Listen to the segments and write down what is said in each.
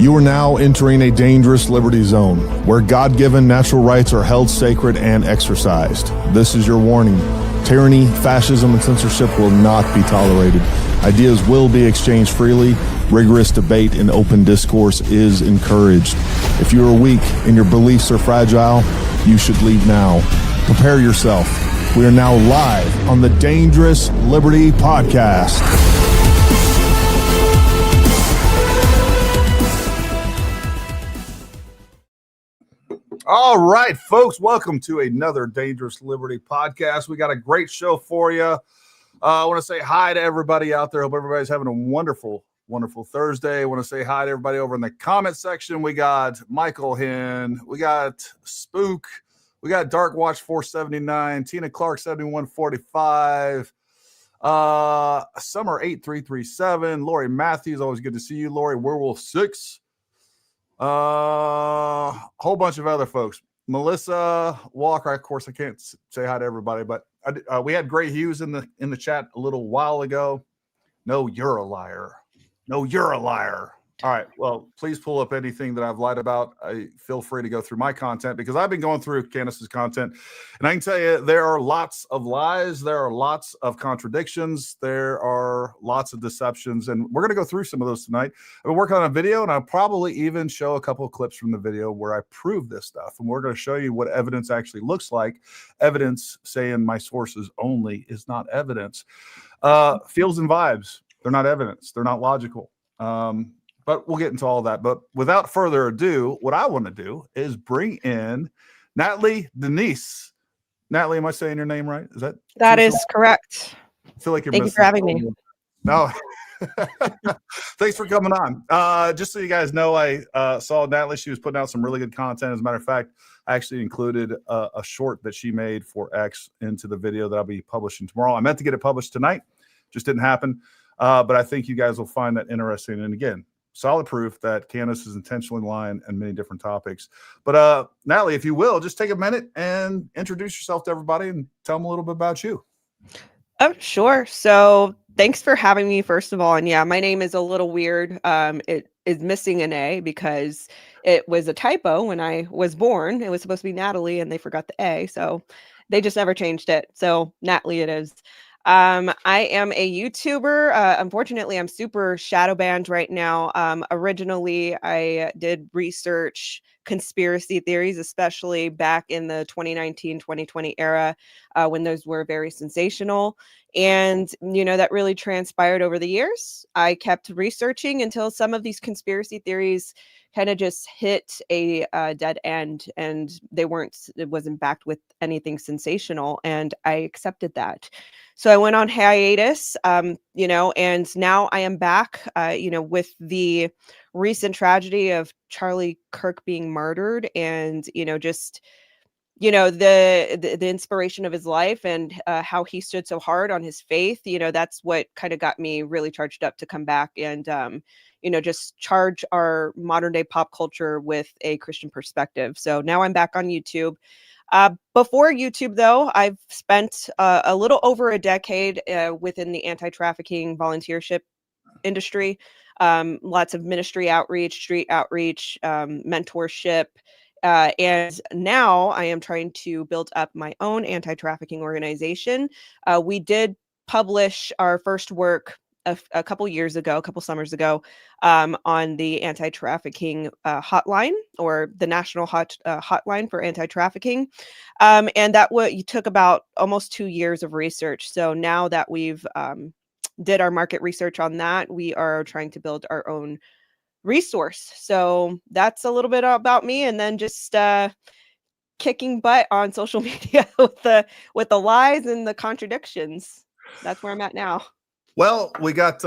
You are now entering a dangerous liberty zone where God-given natural rights are held sacred and exercised. This is your warning. Tyranny, fascism, and censorship will not be tolerated. Ideas will be exchanged freely. Rigorous debate and open discourse is encouraged. If you are weak and your beliefs are fragile, you should leave now. Prepare yourself. We are now live on the Dangerous Liberty Podcast. All right, folks, welcome to another Dangerous Liberty Podcast. We got a great show for you. I want to say hi to everybody out there. Hope everybody's having a wonderful Thursday. I want to say hi to everybody over in the comment section. We got Michael Hen, we got Spook, we got Dark Watch 479, Tina Clark 7145, Summer 8337, Lori Matthews, always good to see you, Lori Werewolf 6. Whole bunch of other folks. Melissa Walker, of course, I can't say hi to everybody, but we had Gray Hughes in the chat a little while ago. No, you're a liar. No, you're a liar. All right. Well, please pull up anything that I've lied about. Feel free to go through my content because I've been going through Candace's content, and I can tell you there are lots of lies. There are lots of contradictions. There are lots of deceptions, and we're going to go through some of those tonight. I've been working on a video, and I'll probably even show a couple of clips from the video where I prove this stuff, and we're going to show you what evidence actually looks like. Evidence saying my sources only is not evidence. Feels and vibes, they're not evidence. They're not logical. But we'll get into all that. But without further ado, what I want to do is bring in Natalie Denise. Natalie, am I saying your name right? That is correct. I feel like you're Thank you for having me. No. Thanks for coming on. Just so you guys know, I saw Natalie. She was putting out some really good content. As a matter of fact, I actually included a short that she made for X into the video that I'll be publishing tomorrow. I meant to get it published tonight. Just didn't happen. But I think you guys will find that interesting. And again, solid proof that Candace is intentionally lying on many different topics. But Natalie, if you will, just take a minute and introduce yourself to everybody and tell them a little bit about you. Oh, sure. So thanks for having me, first of all. And yeah, my name is a little weird. It is missing an A because it was a typo when I was born. It was supposed to be Natalie and they forgot the A. So they just never changed it. So Natalie it is. I am a YouTuber. Unfortunately, I'm super shadow banned right now. Originally, I did research conspiracy theories, especially back in the 2019-2020 era, when those were very sensational. And, that really transpired over the years. I kept researching until some of these conspiracy theories kind of just hit a dead end, and it wasn't backed with anything sensational, and I accepted that. So I went on hiatus, and now I am back, with the recent tragedy of Charlie Kirk being murdered, and just the inspiration of his life and how he stood so hard on his faith. That's what kind of got me really charged up to come back and just charge our modern day pop culture with a Christian perspective. So now I'm back on YouTube. Before YouTube, though, I've spent a little over a decade within the anti-trafficking volunteership industry. Lots of ministry outreach, street outreach, mentorship. And now I am trying to build up my own anti-trafficking organization. We did publish our first work a couple summers ago, on the anti-trafficking hotline, or the national hotline for anti-trafficking. And that took about almost 2 years of research. So now that we've did our market research on that, we are trying to build our own resource. So that's a little bit about me, and then just kicking butt on social media with the lies and the contradictions. That's where I'm at now. Well, we got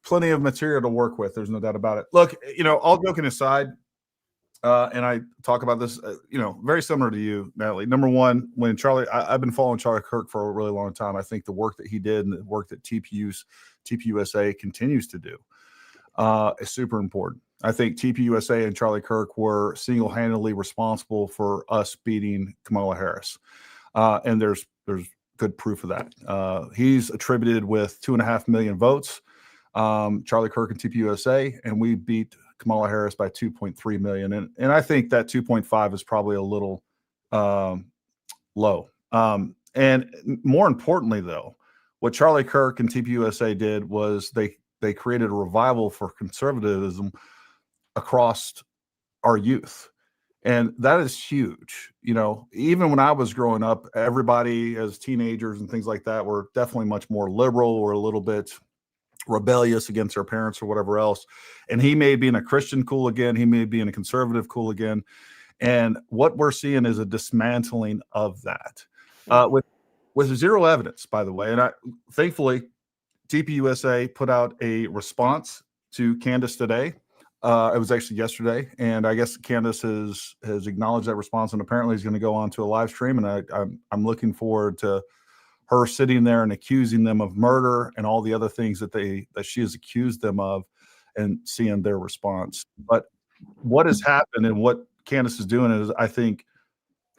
plenty of material to work with. There's no doubt about it. Look, all joking aside, and I talk about this, very similar to you, Natalie. Number one, when I've been following Charlie Kirk for a really long time. I think the work that he did and the work that TPUSA continues to do is super important. I think TPUSA and Charlie Kirk were single-handedly responsible for us beating Kamala Harris. And there's good proof of that. He's attributed with 2.5 million votes, Charlie Kirk and TPUSA, and we beat Kamala Harris by 2.3 million, and I think that 2.5 is probably a little low. And more importantly, though, what Charlie Kirk and TPUSA did was they created a revival for conservatism across our youth. And that is huge. Even when I was growing up, everybody as teenagers and things like that were definitely much more liberal or a little bit rebellious against their parents or whatever else. And he made being a Christian cool again. He made being a conservative cool again. And what we're seeing is a dismantling of that with zero evidence, by the way. And thankfully, TPUSA put out a response to Candace today. It was actually yesterday, and I guess Candace has acknowledged that response, and apparently is going to go on to a live stream. And I'm looking forward to her sitting there and accusing them of murder and all the other things that she has accused them of, and seeing their response. But what has happened and what Candace is doing is, I think,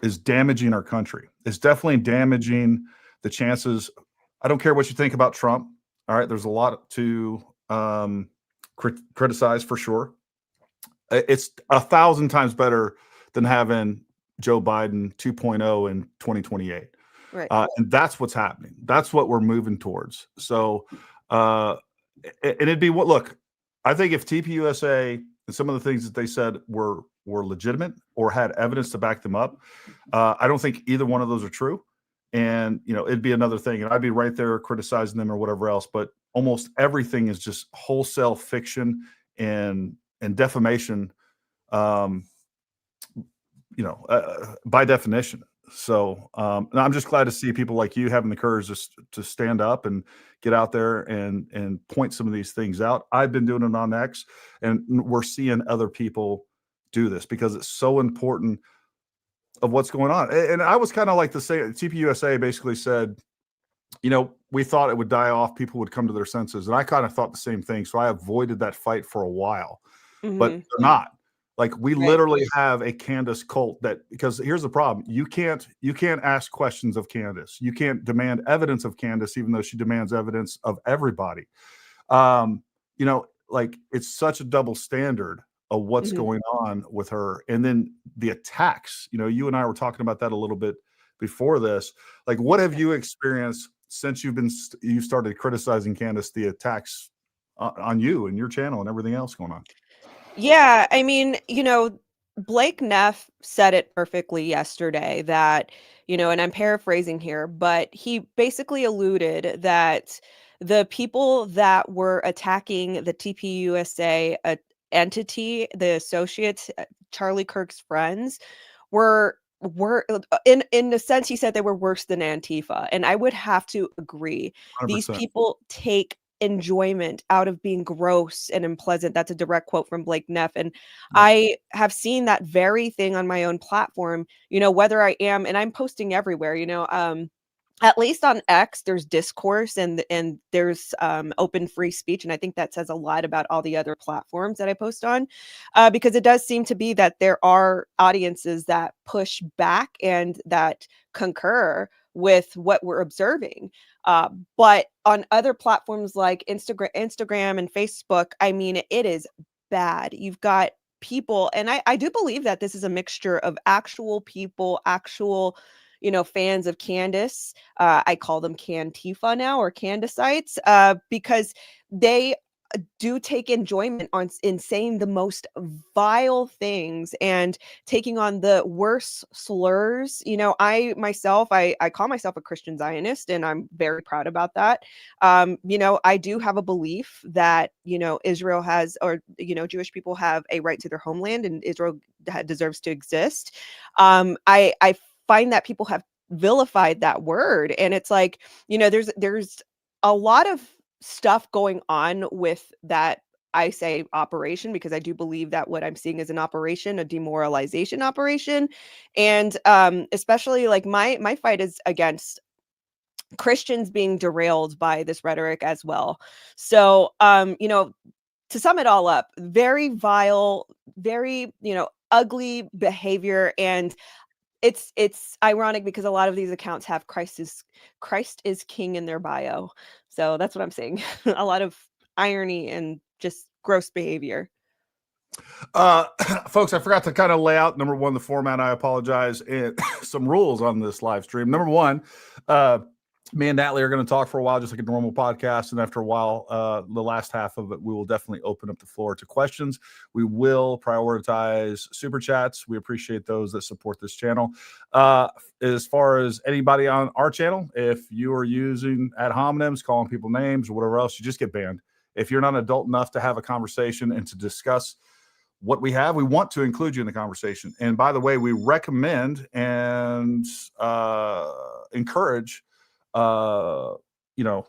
is damaging our country. It's definitely damaging the chances. I don't care what you think about Trump. All right, there's a lot to criticize for sure. It's 1,000 times better than having Joe Biden 2.0 in 2028. Right. And that's what's happening. That's what we're moving towards. So, and it'd be look, I think if TPUSA and some of the things that they said were legitimate or had evidence to back them up, I don't think either one of those are true. And, it'd be another thing. And I'd be right there criticizing them or whatever else. But almost everything is just wholesale fiction and defamation, by definition. So I'm just glad to see people like you having the courage to stand up and get out there and point some of these things out. I've been doing it on X, and we're seeing other people do this because it's so important of what's going on. And I was kind of like the same. TPUSA basically said, we thought it would die off. People would come to their senses. And I kind of thought the same thing. So I avoided that fight for a while, but they're not. Like, we literally have a Candace cult because here's the problem. You can't ask questions of Candace. You can't demand evidence of Candace, even though she demands evidence of everybody. It's such a double standard of what's going on with her. And then the attacks, you and I were talking about that a little bit before this. Like, what have you experienced since you started criticizing Candace, the attacks on you and your channel and everything else going on? Yeah, I mean, Blake Neff said it perfectly yesterday that, and I'm paraphrasing here, but he basically alluded that the people that were attacking the TPUSA entity, the associates, Charlie Kirk's friends, were in a sense, he said they were worse than Antifa. And I would have to agree. 100%. These people take enjoyment out of being gross and unpleasant. That's a direct quote from Blake Neff. And I have seen that very thing on my own platform, whether I am, and I'm posting everywhere, at least on X, there's discourse and there's open free speech. And I think that says a lot about all the other platforms that I post on, because it does seem to be that there are audiences that push back and that concur with what we're observing. But on other platforms like Instagram and Facebook, I mean, it is bad. You've got people, and I do believe that this is a mixture of actual people, actual fans of Candace. I call them Cantifa now, or Candacites, because they do take enjoyment in saying the most vile things and taking on the worst slurs. I myself, I call myself a Christian Zionist, and I'm very proud about that. I do have a belief that, Israel has, or, Jewish people have a right to their homeland, and Israel deserves to exist. I find that people have vilified that word, and it's like, there's a lot of stuff going on with that. I say operation because I do believe that what I'm seeing is an operation, a demoralization operation. And especially like my fight is against Christians being derailed by this rhetoric as well. So to sum it all up, very vile, very, ugly behavior. And it's ironic because a lot of these accounts have Christ is king in their bio. So that's what I'm saying. A lot of irony and just gross behavior. Folks, I forgot to kind of lay out number one, the format. I apologize, and some rules on this live stream. Number one, me and Natalie are going to talk for a while, just like a normal podcast. And after a while, the last half of it, we will definitely open up the floor to questions. We will prioritize super chats. We appreciate those that support this channel. As far as anybody on our channel, if you are using ad hominems, calling people names, or whatever else, you just get banned. If you're not adult enough to have a conversation and to discuss what we have, we want to include you in the conversation. And by the way, we recommend and encourage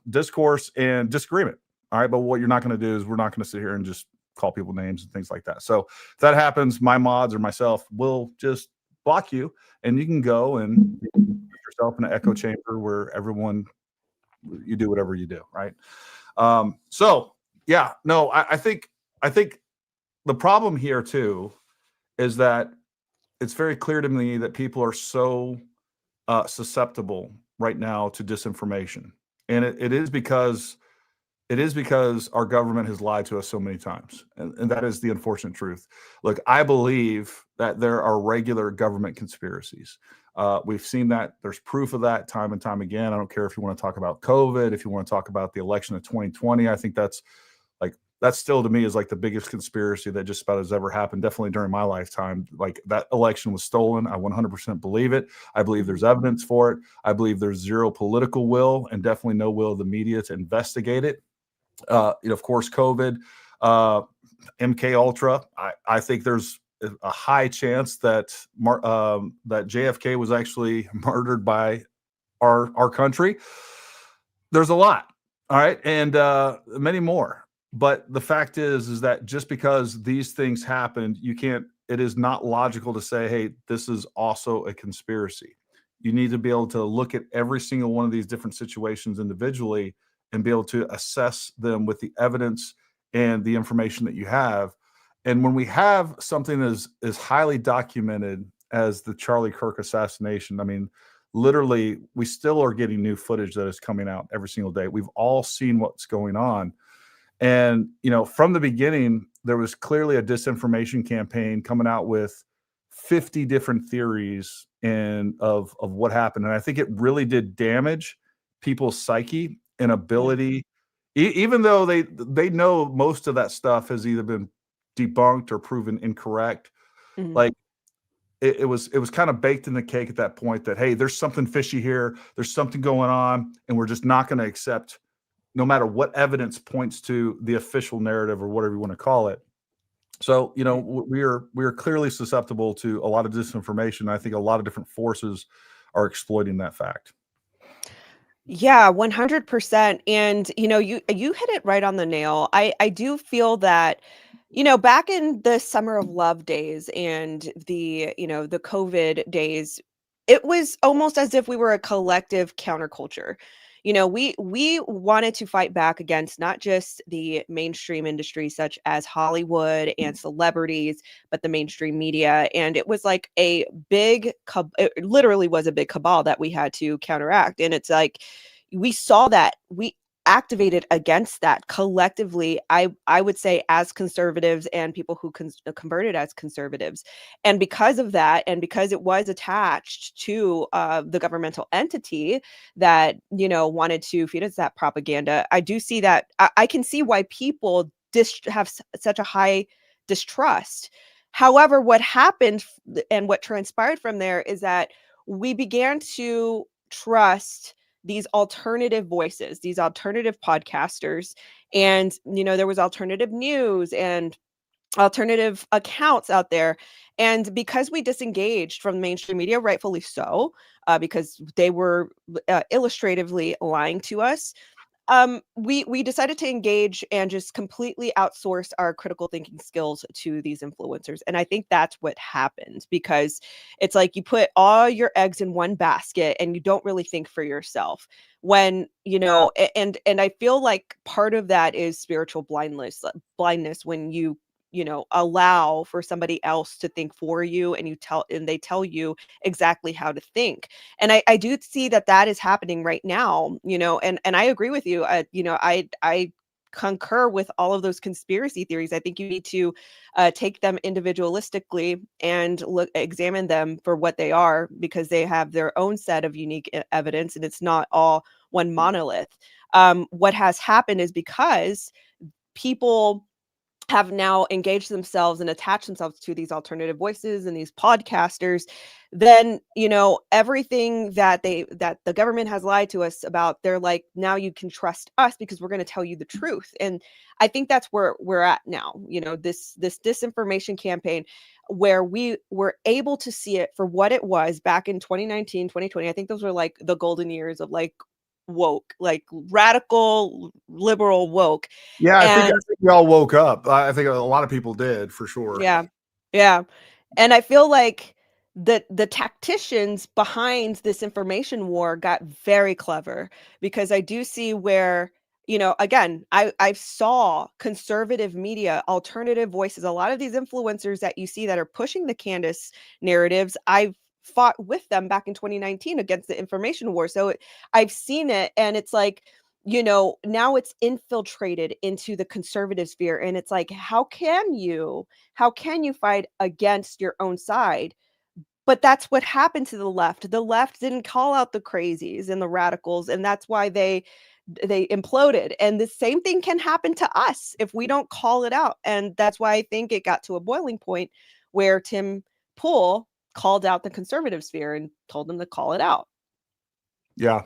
discourse and disagreement. All right. But what you're not going to do is we're not going to sit here and just call people names and things like that. So if that happens, my mods or myself will just block you, and you can go and put yourself in an echo chamber where you do whatever you do. Right. I think the problem here too is that it's very clear to me that people are so susceptible right now to disinformation, and it is because our government has lied to us so many times, and that is the unfortunate truth. Look, I believe that there are regular government conspiracies. We've seen that. There's proof of that time and time again. I don't care if you want to talk about COVID, if you want to talk about the election of 2020. I think that still to me is like the biggest conspiracy that just about has ever happened, definitely during my lifetime. Like, that election was stolen. I 100% believe it. I believe there's evidence for it. I believe there's zero political will and definitely no will of the media to investigate it. Of course, COVID, MK Ultra. I think there's a high chance that that JFK was actually murdered by our country. There's a lot. All right. And many more. But the fact is that just because these things happened, it is not logical to say, hey, this is also a conspiracy. You need to be able to look at every single one of these different situations individually and be able to assess them with the evidence and the information that you have. And when we have something as highly documented as the Charlie Kirk assassination, I mean, literally, we still are getting new footage that is coming out every single day. We've all seen what's going on. And, from the beginning, there was clearly a disinformation campaign coming out with 50 different theories of what happened. And I think it really did damage people's psyche and ability, even though they know most of that stuff has either been debunked or proven incorrect. Mm-hmm. Like, it was kind of baked in the cake at that point that, hey, there's something fishy here. There's something going on, and we're just not going to accept no matter what evidence points to the official narrative or whatever you want to call it. So, we are clearly susceptible to a lot of disinformation. I think a lot of different forces are exploiting that fact. Yeah, 100%. And, you hit it right on the nail. I do feel that, back in the summer of love days and the COVID days, it was almost as if we were a collective counterculture. We wanted to fight back against not just the mainstream industry, such as Hollywood and celebrities, but the mainstream media. And it was like it literally was a big cabal that we had to counteract. And it's like, we saw that we activated against that collectively, I would say, as conservatives and people who converted as conservatives. And because of that, and because it was attached to the governmental entity that wanted to feed us that propaganda, I do see that. I can see why people have such a high distrust. However, what happened and what transpired from there is that we began to trust these alternative voices, these alternative podcasters, and there was alternative news and alternative accounts out there. And because we disengaged from mainstream media, rightfully so, because they were illustratively lying to us, we decided to engage and just completely outsource our critical thinking skills to these influencers. And I think that's what happened, because it's like you put all your eggs in one basket and you don't really think for yourself. When and I feel like part of that is spiritual blindness when you allow for somebody else to think for you, and they tell you exactly how to think. And I do see that is happening right now, and I agree with you. I concur with all of those conspiracy theories. I think you need to take them individualistically and examine them for what they are, because they have their own set of unique evidence, and it's not all one monolith. What has happened is because people have now engaged themselves and attached themselves to these alternative voices and these podcasters, then everything that the government has lied to us about, they're like, now you can trust us because we're going to tell you the truth. And I think that's where we're at now. This disinformation campaign, where we were able to see it for what it was back in 2019, 2020. I think those were like the golden years of like woke, like radical liberal woke. Yeah, I think And we all woke up. I think a lot of people did, for sure. yeah. Yeah. And I feel like the tacticians behind this information war got very clever, because I do see where, again, I saw conservative media, alternative voices, a lot of these influencers that you see that are pushing the Candace narratives. I've fought with them back in 2019 against the information war. So I've seen it, and it's like, now it's infiltrated into the conservative sphere, and it's like, how can you fight against your own side? But that's what happened to the left. The left didn't call out the crazies and the radicals, and that's why they imploded. And the same thing can happen to us if we don't call it out. And that's why I think it got to a boiling point where Tim Pool called out the conservative sphere and told them to call it out. Yeah.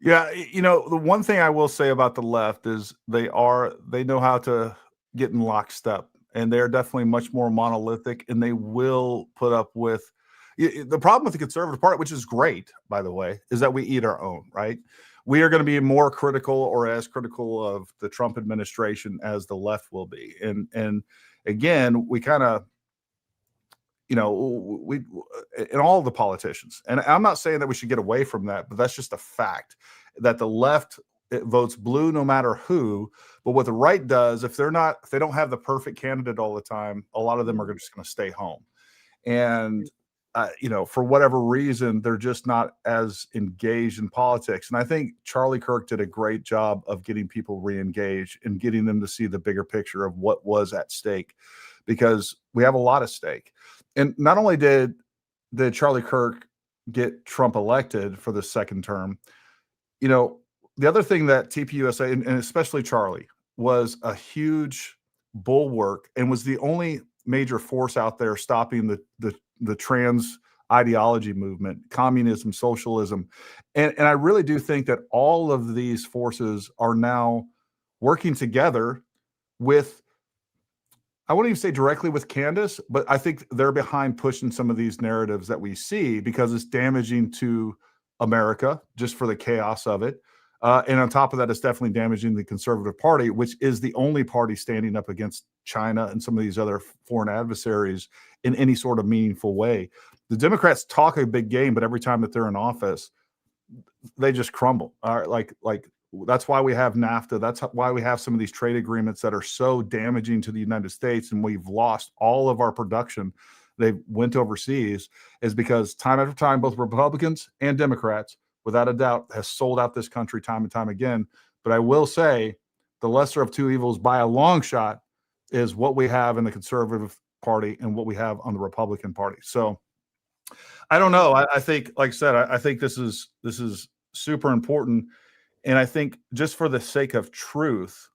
Yeah, the one thing I will say about the left is they know how to get in lockstep, and they're definitely much more monolithic, and they will put up with the problem with the conservative party, which is great, by the way, is that we eat our own, right? We are going to be more critical, or as critical, of the Trump administration as the left will be. And again, we kind of, we and all the politicians, and I'm not saying that we should get away from that, but that's just a fact that the left votes blue no matter who. But what the right does, if they don't have the perfect candidate all the time, a lot of them are just going to stay home. And for whatever reason, they're just not as engaged in politics. And I think Charlie Kirk did a great job of getting people re-engaged and getting them to see the bigger picture of what was at stake, because we have a lot at stake. And not only did Charlie Kirk get Trump elected for the second term, the other thing that TPUSA, and especially Charlie, was a huge bulwark and was the only major force out there stopping the trans ideology movement, communism, socialism. And I really do think that all of these forces are now working together with, I wouldn't even say directly with Candace, but I think they're behind pushing some of these narratives that we see, because it's damaging to America just for the chaos of it. And on top of that, it's definitely damaging the conservative party, which is the only party standing up against China and some of these other foreign adversaries in any sort of meaningful way. The Democrats talk a big game, but every time that they're in office, they just crumble. Like that's why we have NAFTA. That's why we have some of these trade agreements that are so damaging to the United States, and we've lost all of our production. They went overseas, is because time after time, both Republicans and Democrats, without a doubt, has sold out this country time and time again. But I will say the lesser of two evils by a long shot is what we have in the conservative party and what we have on the Republican party. So I don't know. I think, like I said, I think this is super important. And I think just for the sake of truth,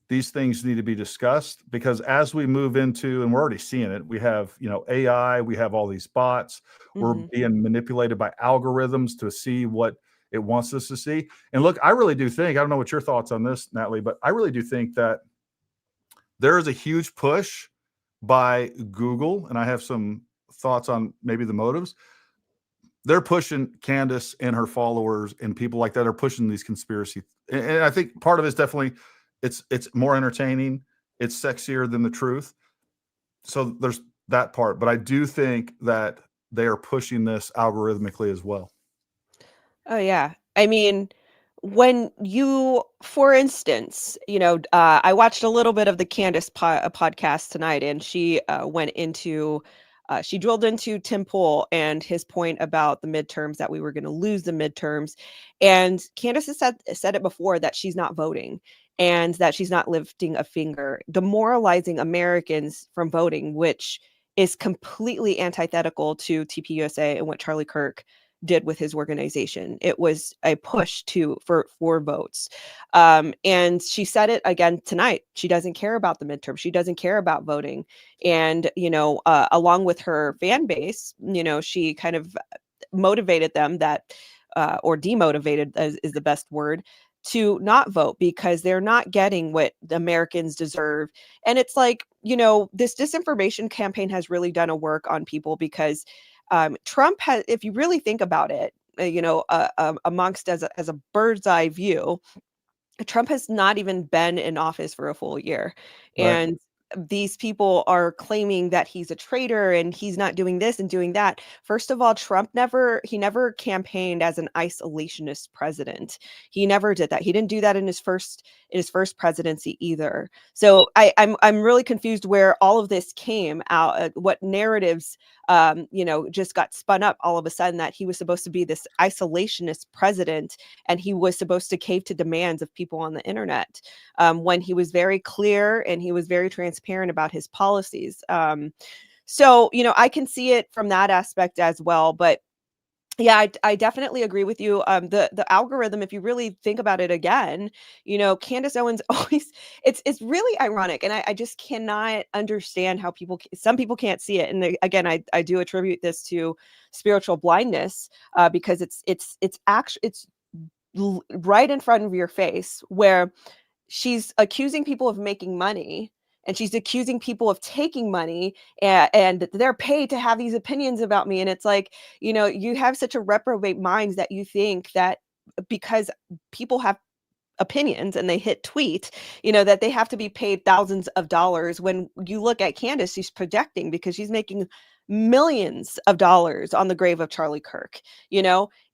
these things need to be discussed, because as we move into, and we're already seeing it, we have, AI, we have all these bots, we're being manipulated by algorithms to see what it wants us to see. And look, I really do think, I don't know what your thoughts on this, Natalie, but I really do think that there is a huge push by Google, and I have some thoughts on maybe the motives. They're pushing Candace and her followers and people like that are pushing these conspiracy. And I think part of it is definitely it's more entertaining. It's sexier than the truth. So there's that part. But I do think that they are pushing this algorithmically as well. Oh, yeah. I mean, when you, for instance, I watched a little bit of the Candace podcast tonight, and she went into She drilled into Tim Pool and his point about the midterms, that we were going to lose the midterms. And Candace has said it before, that she's not voting and that she's not lifting a finger, demoralizing Americans from voting, which is completely antithetical to TPUSA and what Charlie Kirk did with his organization. It was a push for votes. And she said it again tonight. She doesn't care about the midterm. She doesn't care about voting. And, along with her fan base, she kind of motivated them or demotivated is the best word, to not vote because they're not getting what the Americans deserve. And it's like, this disinformation campaign has really done a work on people, because Trump has, if you really think about it, amongst as a bird's eye view, Trump has not even been in office for a full year. Right. And these people are claiming that he's a traitor and he's not doing this and doing that. First of all, Trump never campaigned as an isolationist president. He never did that. He didn't do that in his first presidency either. So I'm really confused where all of this came out, what narratives just got spun up all of a sudden, that he was supposed to be this isolationist president and he was supposed to cave to demands of people on the internet, when he was very clear and he was very transparent about his policies. So, I can see it from that aspect as well. But yeah, I definitely agree with you. The algorithm, if you really think about it again, Candace Owens always, it's really ironic, and I just cannot understand how some people can't see it. And again, I do attribute this to spiritual blindness, because it's right in front of your face, where she's accusing people of making money, and she's accusing people of taking money, and they're paid to have these opinions about me. And it's like, you have such a reprobate mind that you think that because people have opinions and they hit tweet, that they have to be paid thousands of dollars. When you look at Candace, she's projecting, because she's making millions of dollars on the grave of Charlie Kirk,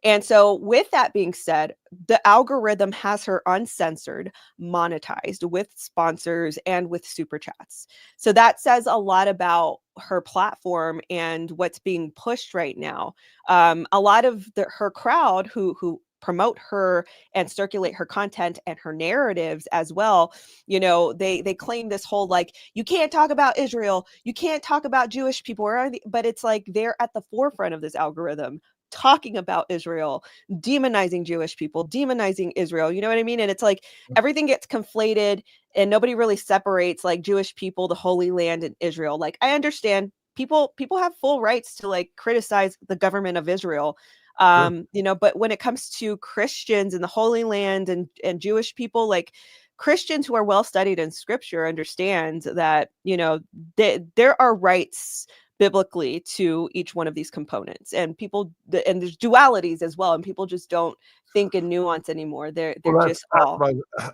And so with that being said, the algorithm has her uncensored, monetized with sponsors and with super chats. So that says a lot about her platform and what's being pushed right now. A lot of her crowd who promote her and circulate her content and her narratives as well, they claim this whole, like, you can't talk about Israel, you can't talk about Jewish people, but it's like they're at the forefront of this algorithm, talking about Israel, demonizing Jewish people, demonizing Israel, you know what I mean? And it's like everything gets conflated and nobody really separates, like, Jewish people, the Holy Land, and Israel. Like, I understand people have full rights to, like, criticize the government of Israel, Sure. but when it comes to Christians and the Holy Land and Jewish people, like, Christians who are well studied in scripture understand that, there are rights biblically to each one of these components, and and there's dualities as well, and people just don't think in nuance anymore. They're Well, just all,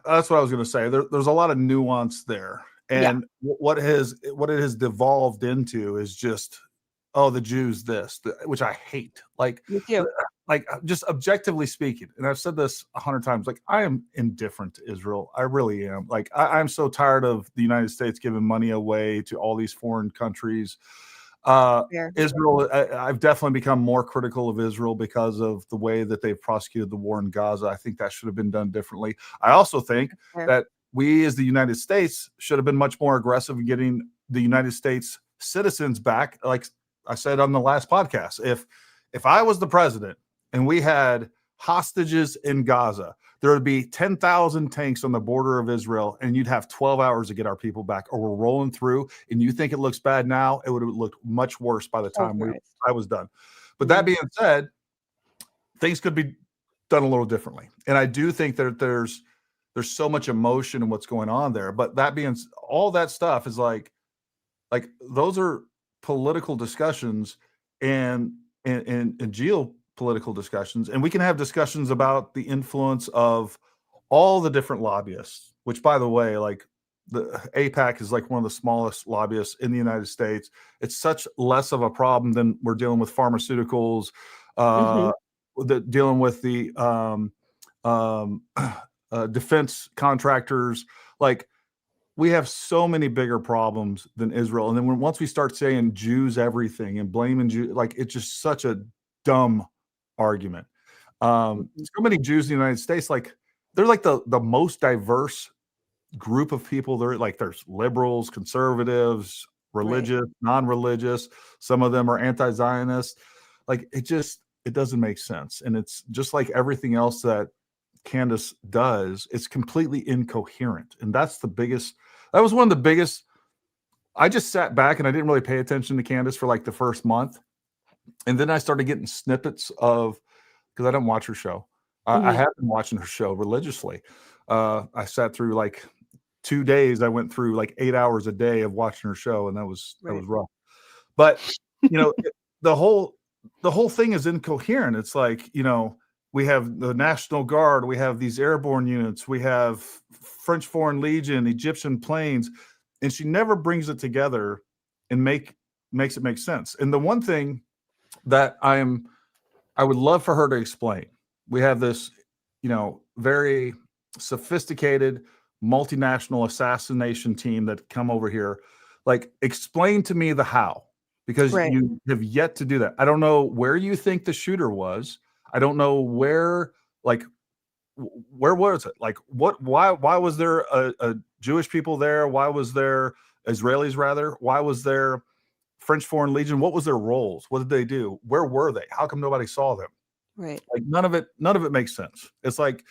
that's what I was going to say. There's a lot of nuance there, yeah, and what it has devolved into is just, oh, the Jews, which I hate. me too. Just objectively speaking, and I've said this 100 times. Like, I am indifferent to Israel. I really am. Like, I'm so tired of the United States giving money away to all these foreign countries. Fair. Israel, I've definitely become more critical of Israel because of the way that they've prosecuted the war in Gaza. I think that should have been done differently. I also think Fair. that we, as the United States, should have been much more aggressive in getting the United States citizens back. Like I said on the last podcast, if I was the president and we had hostages in Gaza, there would be 10,000 tanks on the border of Israel, and you'd have 12 hours to get our people back, or we're rolling through. And you think it looks bad now? It would have looked much worse by the time I was done. But that being said, things could be done a little differently. And I do think that there's so much emotion in what's going on there. But that being, all that stuff is like those are political discussions and geopolitical discussions, and we can have discussions about the influence of all the different lobbyists, which, by the way, like, the APAC is like one of the smallest lobbyists in the United States. It's such less of a problem than we're dealing with pharmaceuticals, dealing with the defense contractors. Like, we have so many bigger problems than Israel. And then once we start saying Jews everything and blaming Jews, like it's just such a dumb argument. So many Jews in the United States, like they're like the most diverse group of people. They're like there's liberals, conservatives, religious, non-religious. Some of them are anti-Zionist. Like it doesn't make sense. And it's just like everything else that Candace does, it's completely incoherent. And that was one of the biggest. I just sat back and I didn't really pay attention to Candace for like the first month. And then I started getting snippets of, because I don't watch her show. I have been watching her show religiously. I sat through like 2 days. I went through like 8 hours a day of watching her show, and that was rough. But the whole thing is incoherent. It's like, we have the National Guard, we have these airborne units, we have French Foreign Legion, Egyptian planes, and she never brings it together and makes it make sense. And the one thing that I would love for her to explain, we have this, very sophisticated multinational assassination team that come over here. Like, explain to me the how, because you have yet to do that. I don't know where you think the shooter was. I don't know where was it? Like, why was there a Jewish people there? Why was there Israelis rather? Why was there French Foreign Legion? What was their roles? What did they do? Where were they? How come nobody saw them? Right. Like none of it makes sense. It's like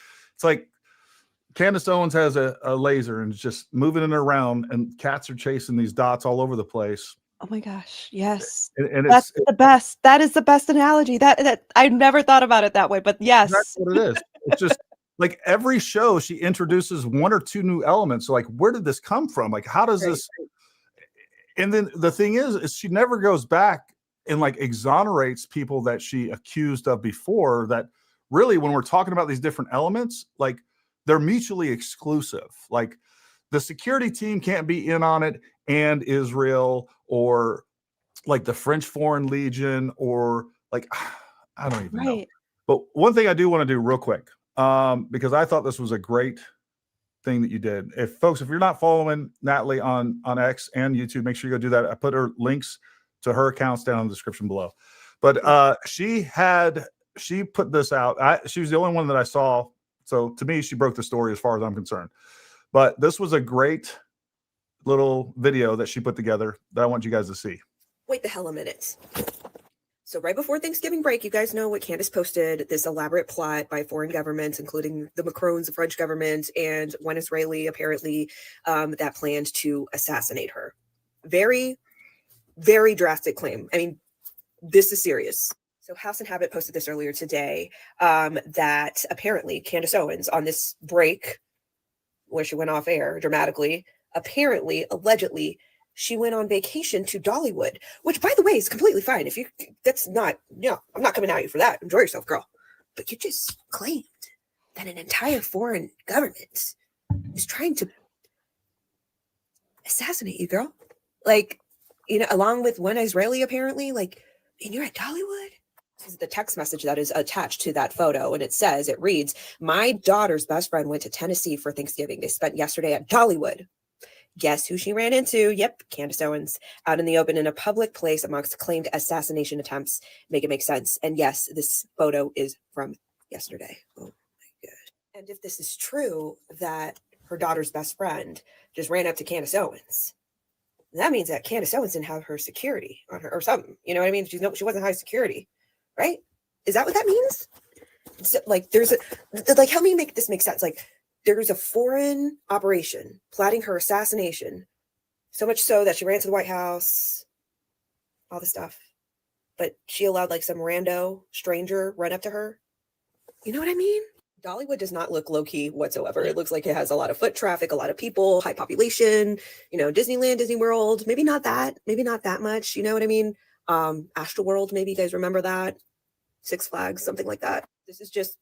Candace Owens has a laser and is just moving it around, and cats are chasing these dots all over the place. Oh my gosh. Yes. And that's the best. That is the best analogy. That I never thought about it that way, but yes. That's what it is. It's just like every show she introduces one or two new elements. So like, where did this come from? Like, how does this? And then the thing is she never goes back and like exonerates people that she accused of before, that really, when we're talking about these different elements, like they're mutually exclusive. Like the security team can't be in on it and Israel, or like the French Foreign Legion, or like, I don't even know. But one thing I do want to do real quick, because I thought this was a great thing that you did. If you're not following Natalie on X and YouTube, make sure you go do that. I put her links to her accounts down in the description below. But she put this out. She was the only one that I saw. So to me, she broke the story as far as I'm concerned. But this was a great little video that she put together that I want you guys to see. Wait the hell a minute. So right before Thanksgiving break, you guys know what Candace posted, this elaborate plot by foreign governments, including the Macrons, the French government, and one Israeli, apparently, that planned to assassinate her. Very, very drastic claim. I mean, this is serious. So House and Habit posted this earlier today, that apparently Candace Owens, on this break where she went off air dramatically, apparently, allegedly, she went on vacation to Dollywood, which, by the way, is completely fine. I'm not coming at you for that. Enjoy yourself, girl. But you just claimed that an entire foreign government is trying to assassinate you, girl. Like, along with one Israeli, apparently, like, and you're at Dollywood? This is the text message that is attached to that photo. And it reads, "My daughter's best friend went to Tennessee for Thanksgiving. They spent yesterday at Dollywood. Guess who she ran into? Yep, Candace Owens, out in the open in a public place amongst claimed assassination attempts. Make it make sense." And yes, this photo is from yesterday. Oh my God. And if this is true, that her daughter's best friend just ran up to Candace Owens, that means that Candace Owens didn't have her security on her or something. You know what I mean? She wasn't high security, right? Is that what that means? So, like, help me make this make sense. Like, there's a foreign operation plotting her assassination, so much so that she ran to the White House, all this stuff. But she allowed like some rando stranger run up to her. You know what I mean? Dollywood does not look low-key whatsoever. It looks like it has a lot of foot traffic, a lot of people, high population, Disneyland, Disney World, maybe not that much. You know what I mean? Astroworld, maybe you guys remember that. Six Flags, something like that. This is just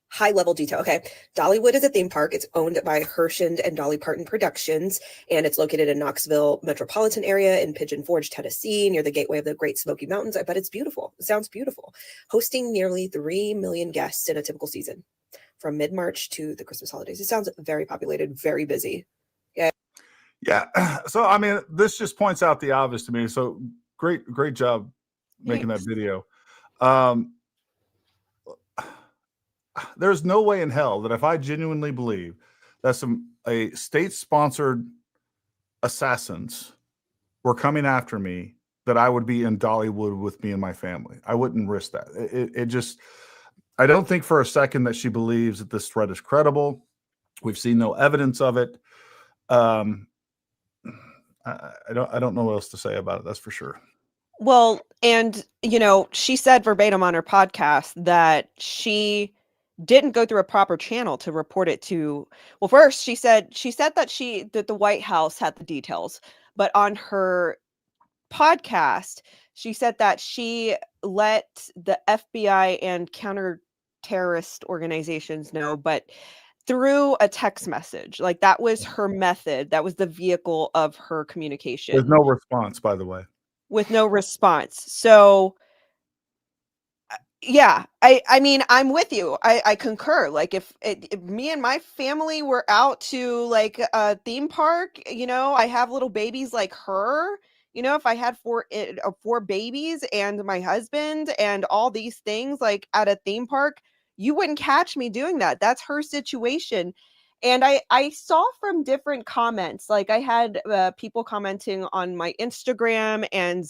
high level detail. Okay. Dollywood is a theme park. It's owned by Hershend and Dolly Parton Productions, and it's located in Knoxville metropolitan area in Pigeon Forge, Tennessee, near the gateway of the Great Smoky Mountains. I bet it's beautiful. It sounds beautiful. Hosting nearly 3 million guests in a typical season from mid-March to the Christmas holidays. It sounds very populated, very busy. Yeah. Yeah. So, I mean, this just points out the obvious to me. So great job making that Thanks. video. There's no way in hell that if I genuinely believe that a state-sponsored assassins were coming after me, that I would be in Dollywood with me and my family. I wouldn't risk that. It just, I don't think for a second that she believes that this threat is credible. We've seen no evidence of it. I don't know what else to say about it. That's for sure. Well, and she said verbatim on her podcast that she didn't go through a proper channel to report it to. Well, first she said that the White House had the details, but on her podcast, she said that she let the FBI and counter-terrorist organizations know, but through a text message. Like that was her method. That was the vehicle of her communication. There's no response, by the way. With no response. So yeah, I mean, I'm with you. I concur. Like if me and my family were out to like a theme park, I have little babies like her, if I had four babies and my husband and all these things like at a theme park, you wouldn't catch me doing that. That's her situation. And I saw from different comments, like I had people commenting on my Instagram and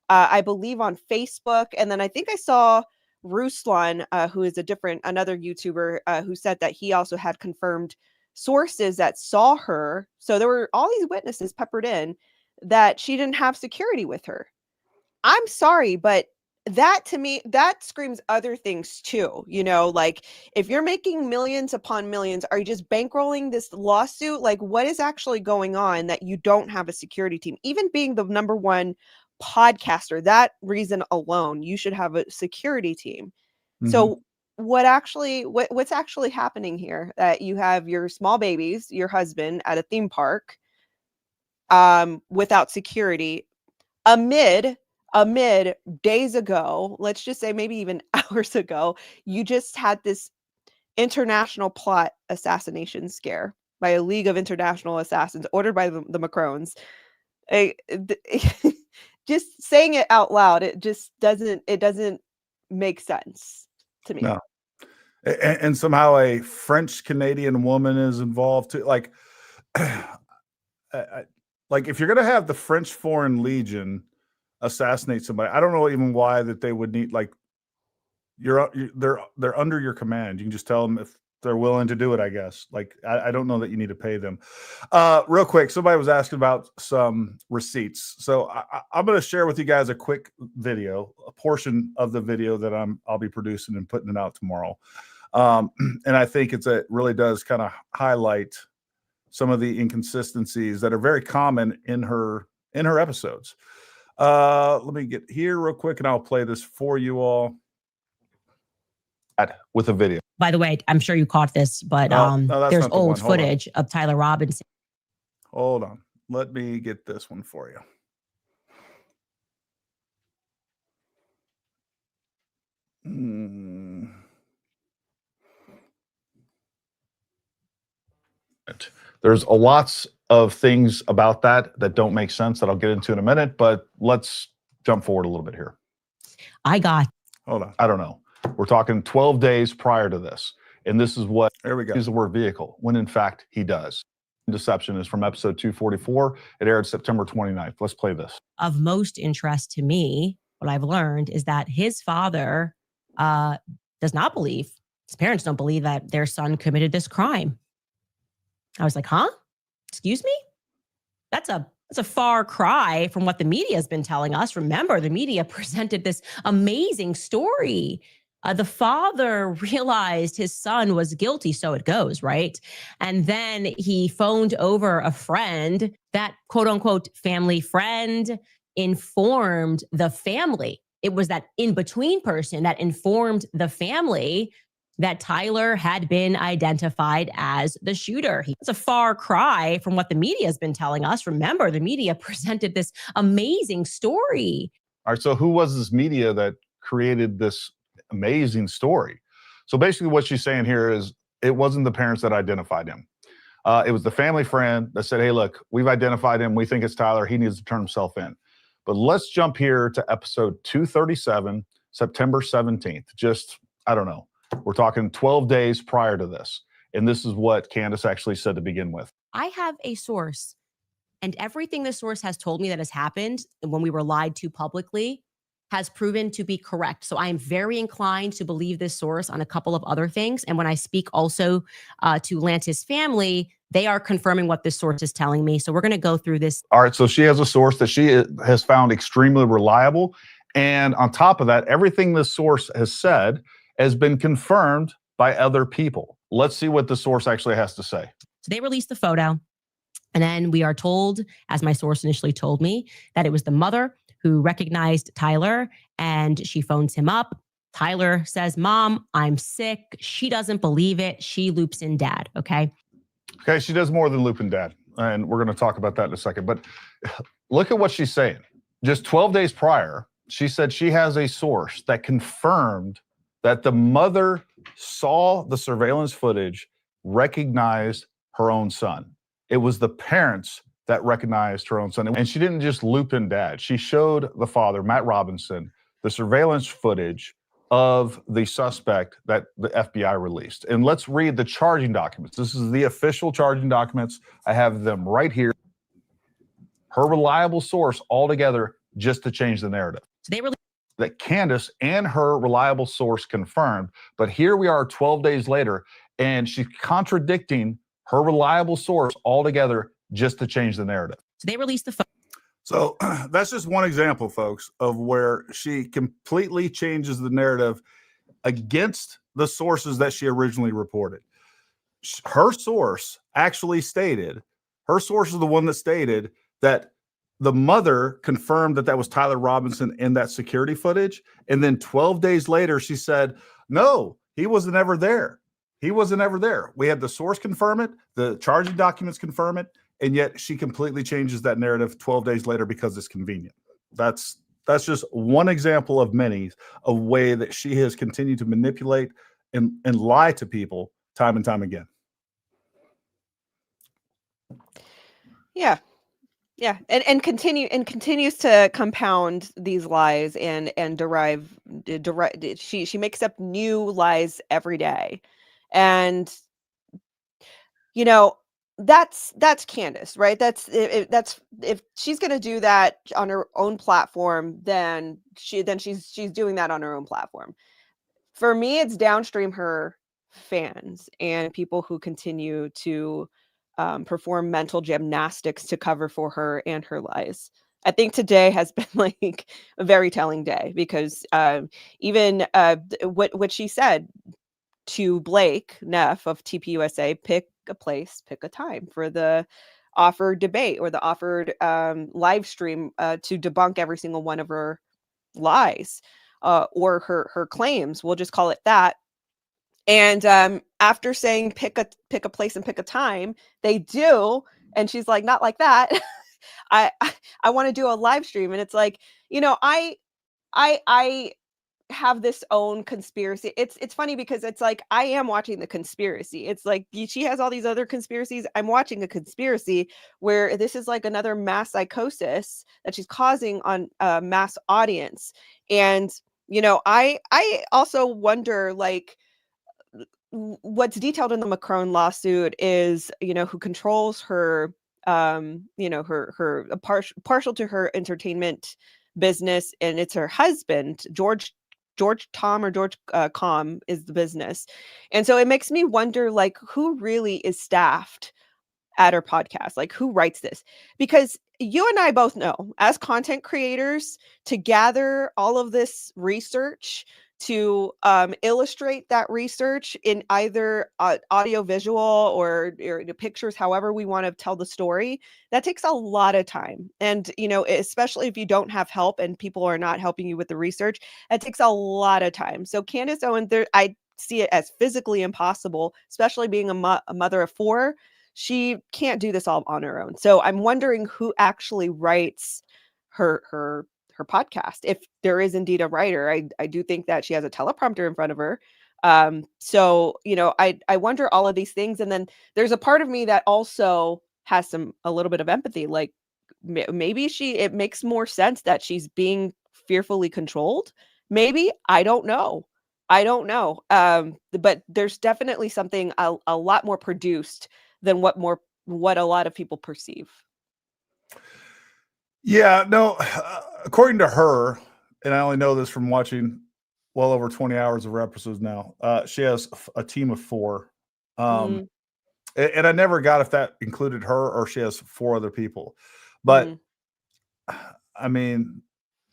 I believe on Facebook. And then I think I saw Ruslan, who is another YouTuber, who said that he also had confirmed sources that saw her. So there were all these witnesses peppered in that she didn't have security with her. I'm sorry, but that to me, that screams other things too. Like if you're making millions upon millions, are you just bankrolling this lawsuit? Like what is actually going on that you don't have a security team? Even being the number one podcaster, that reason alone, you should have a security team. Mm-hmm. So what's actually happening here? That you have your small babies, your husband at a theme park, without security, amid days ago, let's just say maybe even hours ago, you just had this international plot assassination scare by a League of International Assassins ordered by the Macrons. Just saying it out loud, it doesn't make sense to me. No. And somehow a French Canadian woman is involved too. Like, like if you're going to have the French Foreign Legion assassinate somebody, I don't know even why that they would need, like, they're under your command. You can just tell them if they're willing to do it, I guess. Like, I don't know that you need to pay them. Real quick, somebody was asking about some receipts. So I'm going to share with you guys a quick video, a portion of the video that I'll be producing and putting it out tomorrow. And I think it really does kind of highlight some of the inconsistencies that are very common in her episodes. Let me get here real quick and I'll play this for you all with a video. By the way, I'm sure you caught this, but no, there's old footage of Tyler Robinson. Hold on. Let me get this one for you. There's lots of things about that don't make sense that I'll get into in a minute, but let's jump forward a little bit here. Hold on. I don't know. We're talking 12 days prior to this. And this is what, there we go, is the word vehicle, when in fact he does. Deception is from episode 244. It aired September 29th. Let's play this. Of most interest to me, what I've learned is that his father does not believe, his parents don't believe that their son committed this crime. I was like, huh? Excuse me? That's a far cry from what the media has been telling us. Remember, the media presented this amazing story. The father realized his son was guilty, so it goes, right? And then he phoned over a friend, that quote unquote family friend informed the family. It was that in-between person that informed the family that Tyler had been identified as the shooter. It's a far cry from what the media has been telling us. Remember, the media presented this amazing story. All right, so who was this media that created this amazing story? So basically what she's saying here is it wasn't the parents that identified him. It was the family friend that said, hey, look, we've identified him. We think it's Tyler. He needs to turn himself in. But let's jump here to episode 237, September 17th. Just, I don't know. We're talking 12 days prior to this. And this is what Candace actually said to begin with. I have a source, and everything the source has told me that has happened when we were lied to publicly has proven to be correct. So I am very inclined to believe this source on a couple of other things. And when I speak also to Lance's family, they are confirming what this source is telling me. So we're going to go through this. All right. So she has a source that she has found extremely reliable. And on top of that, everything this source has said has been confirmed by other people. Let's see what the source actually has to say. So they released the photo. And then we are told, as my source initially told me, that it was the mother who recognized Tyler, and she phones him up. Tyler says, Mom, I'm sick. She doesn't believe it. She loops in Dad. Okay. Okay. She does more than loop in Dad. And we're going to talk about that in a second. But look at what she's saying. Just 12 days prior, she said she has a source that confirmed that the mother saw the surveillance footage, recognized her own son. It was the parents that recognized her own son. And she didn't just loop in Dad. She showed the father, Matt Robinson, the surveillance footage of the suspect that the FBI released. And let's read the charging documents. This is the official charging documents. I have them right here. Her reliable source altogether just to change the narrative. So they released that Candace and her reliable source confirmed. But here we are 12 days later, and she's contradicting her reliable source altogether just to change the narrative. So they released the photo. So that's just one example, folks, of where she completely changes the narrative against the sources that she originally reported. Her source actually stated, her source is the one that stated that the mother confirmed that that was Tyler Robinson in that security footage. And then 12 days later, she said, no, he wasn't ever there. He wasn't ever there. We had the source confirm it, the charging documents confirm it, and yet she completely changes that narrative 12 days later because it's convenient. That's just one example of many, a way that she has continued to manipulate and lie to people time and time again. Yeah. Yeah. And continues to compound these lies and derive she makes up new lies every day. And you know, that's Candace, right? That's if she's going to do that on her own platform, then she's doing that on her own platform. For me, it's downstream her fans and people who continue to perform mental gymnastics to cover for her and her lies. I think today has been like a very telling day because even what she said to Blake Neff of TPUSA, pick a place, pick a time for the offered debate or the offered live stream to debunk every single one of her lies or her claims. We'll just call it that. And after saying pick a place and pick a time, they do. And she's like, not like that. I want to do a live stream. And it's like, you know, I have this own conspiracy. It's funny because it's like I am watching the conspiracy. It's like she has all these other conspiracies. I'm watching a conspiracy where this is like another mass psychosis that she's causing on a mass audience. And you know, I also wonder, like, what's detailed in the Macron lawsuit is, you know, who controls her, you know, her partial to her entertainment business, and it's her husband, George Com is the business. And so it makes me wonder, like, who really is staffed at her podcast? Like, who writes this? Because you and I both know, as content creators, to gather all of this research, to illustrate that research in either audio visual or pictures, however we want to tell the story, that takes a lot of time. And, you know, especially if you don't have help and people are not helping you with the research, that takes a lot of time. So Candace Owen, I see it as physically impossible, especially being a mother of 4. She can't do this all on her own. So I'm wondering who actually writes her podcast, if there is indeed a writer. I do think that she has a teleprompter in front of her. So, I wonder all of these things. And then there's a part of me that also has a little bit of empathy. Like maybe it makes more sense that she's being fearfully controlled. Maybe, I don't know. I don't know. But there's definitely something a lot more produced than what a lot of people perceive. Yeah, no, according to her, and I only know this from watching well over 20 hours of her episodes now, she has a team of 4. Mm, And I never got if that included her or she has 4 other people. But mm, I mean,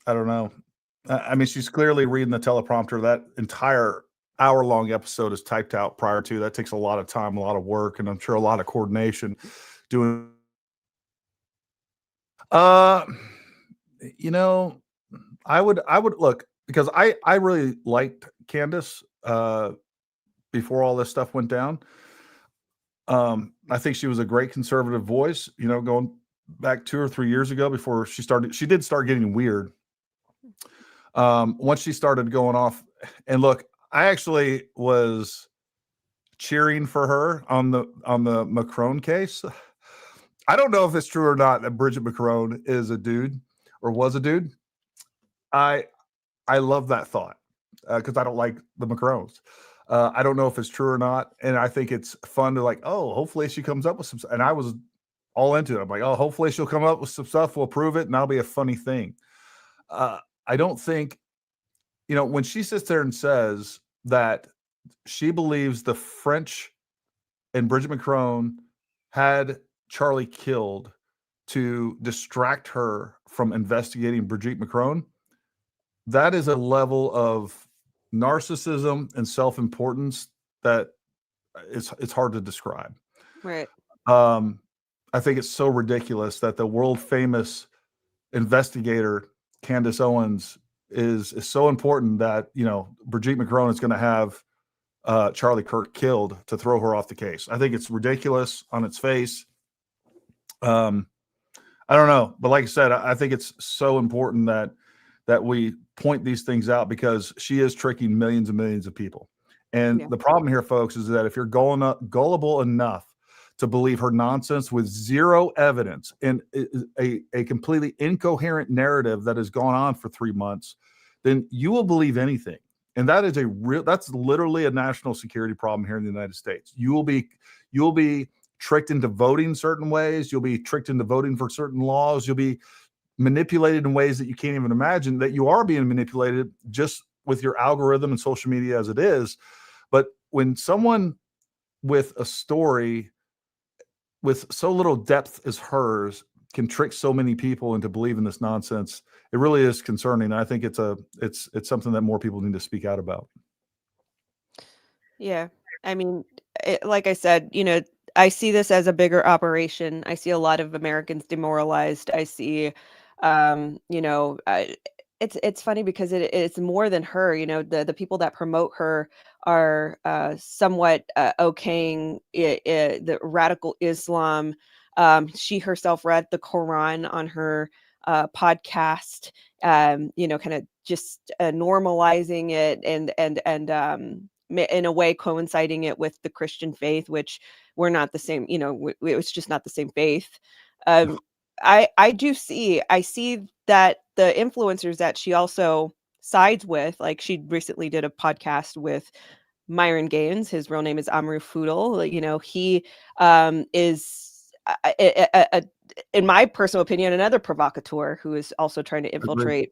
I don't know. I mean, she's clearly reading the teleprompter. That entire hour-long episode is typed out prior to. That takes a lot of time, a lot of work, and I'm sure a lot of coordination doing. Uh, you know, I would look, because I really liked Candace before all this stuff went down. I think she was a great conservative voice, going back 2 or 3 years ago before she did start getting weird. Once she started going off, and look, I actually was cheering for her on the Macron case. I don't know if it's true or not that Bridget Macron is a dude or was a dude. I love that thought because I don't like the Macrons. I don't know if it's true or not, and I think it's fun to hopefully she comes up with some. And I was all into it. I'm like, oh, hopefully she'll come up with some stuff. We'll prove it, and that'll be a funny thing. I don't think, when she sits there and says that she believes the French and Bridget Macron had Charlie killed to distract her from investigating Brigitte Macron, that is a level of narcissism and self-importance that it's hard to describe. right. I think it's so ridiculous that the world famous investigator Candace Owens is so important that Brigitte Macron is going to have Charlie Kirk killed to throw her off the case. I think it's ridiculous on its face. I don't know, but like I said, I think it's so important that we point these things out because she is tricking millions and millions of people. And Yeah. the problem here, folks, is that if you're gullible enough to believe her nonsense with zero evidence and a completely incoherent narrative that has gone on for 3 months, then you will believe anything. And that's literally a national security problem here in the United States. You will be tricked into voting certain ways. You'll be tricked into voting for certain laws. You'll be manipulated in ways that you can't even imagine, that you are being manipulated just with your algorithm and social media as it is. But when someone with a story with so little depth as hers can trick so many people into believing this nonsense, it really is concerning. I think it's something that more people need to speak out about. Yeah. I mean, like I said, I see this as a bigger operation. I see a lot of Americans demoralized. I see, it's funny because it's more than her. The people that promote her are somewhat okaying the radical Islam. She herself read the Quran on her podcast. Kind of just normalizing it and in a way coinciding it with the Christian faith, which we're not the same, it's just not the same faith. I see that the influencers that she also sides with, like she recently did a podcast with Myron Gaines. His real name is Amru Foodle. He is in my personal opinion, another provocateur who is also trying to infiltrate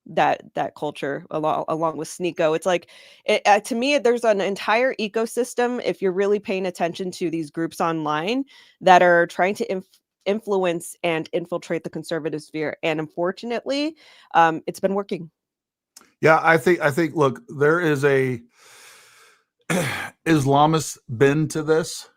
that culture along with Sneeko. It's like to me, there's an entire ecosystem, if you're really paying attention to these groups online, that are trying to influence and infiltrate the conservative sphere, and unfortunately it's been working. Yeah, I think look, there is a Islamist bend to this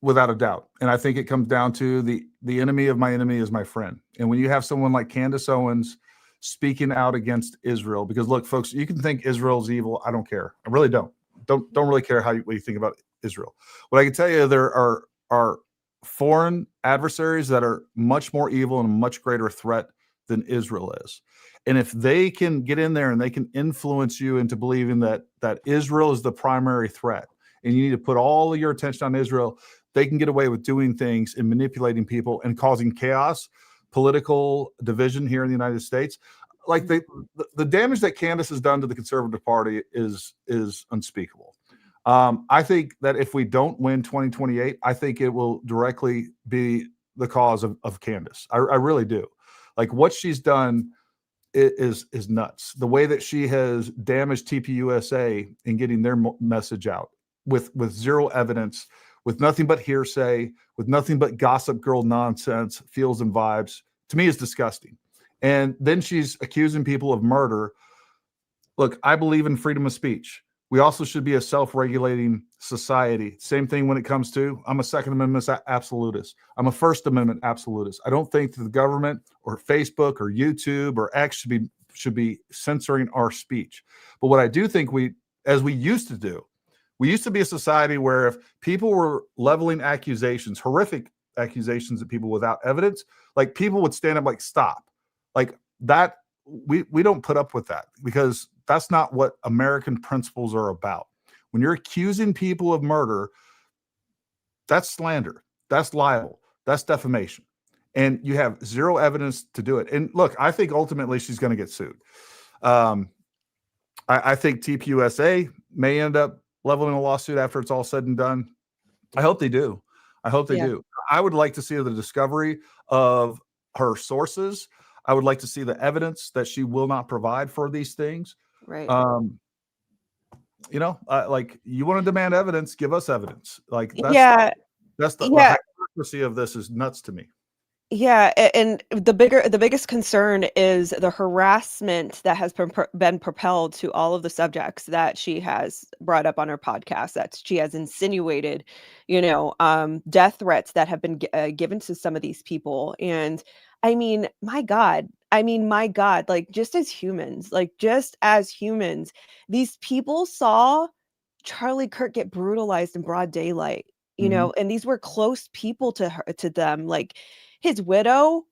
without a doubt. And I think it comes down to the enemy of my enemy is my friend. And when you have someone like Candace Owens speaking out against Israel, because look, folks, you can think Israel's evil. I don't care. I really don't really care what you think about Israel. What I can tell you, there are foreign adversaries that are much more evil and a much greater threat than Israel is. And if they can get in there and they can influence you into believing that Israel is the primary threat and you need to put all of your attention on Israel, they can get away with doing things and manipulating people and causing chaos, political division here in the United States. Like the damage that Candace has done to the Conservative Party is unspeakable. I think that if we don't win 2028, I think it will directly be the cause of Candace. I really do. Like what she's done is nuts. The way that she has damaged TPUSA in getting their message out with zero evidence, with nothing but hearsay, with nothing but gossip girl nonsense, feels and vibes, to me is disgusting. And then she's accusing people of murder. Look, I believe in freedom of speech. We also should be a self-regulating society. Same thing when it comes to, I'm a Second Amendment absolutist. I'm a First Amendment absolutist. I don't think that the government or Facebook or YouTube or X should be censoring our speech. But what I do think as we used to do, we used to be a society where if people were leveling accusations, horrific accusations at people without evidence, like people would stand up like, stop. Like that, we don't put up with that because that's not what American principles are about. When you're accusing people of murder, that's slander, that's libel, that's defamation. And you have zero evidence to do it. And look, I think ultimately she's going to get sued. I think TPUSA may end up leveling a lawsuit after it's all said and done. I hope they do. I hope they do. I would like to see the discovery of her sources. I would like to see the evidence that she will not provide for these things. Right. Like you want to demand evidence, give us evidence. Like that's the hypocrisy of this is nuts to me. Yeah, and the biggest concern is the harassment that has been propelled to all of the subjects that she has brought up on her podcast, that she has insinuated, death threats that have been given to some of these people. And I mean, my God, like just as humans, these people saw Charlie Kirk get brutalized in broad daylight, and these were close people to them. Like his widow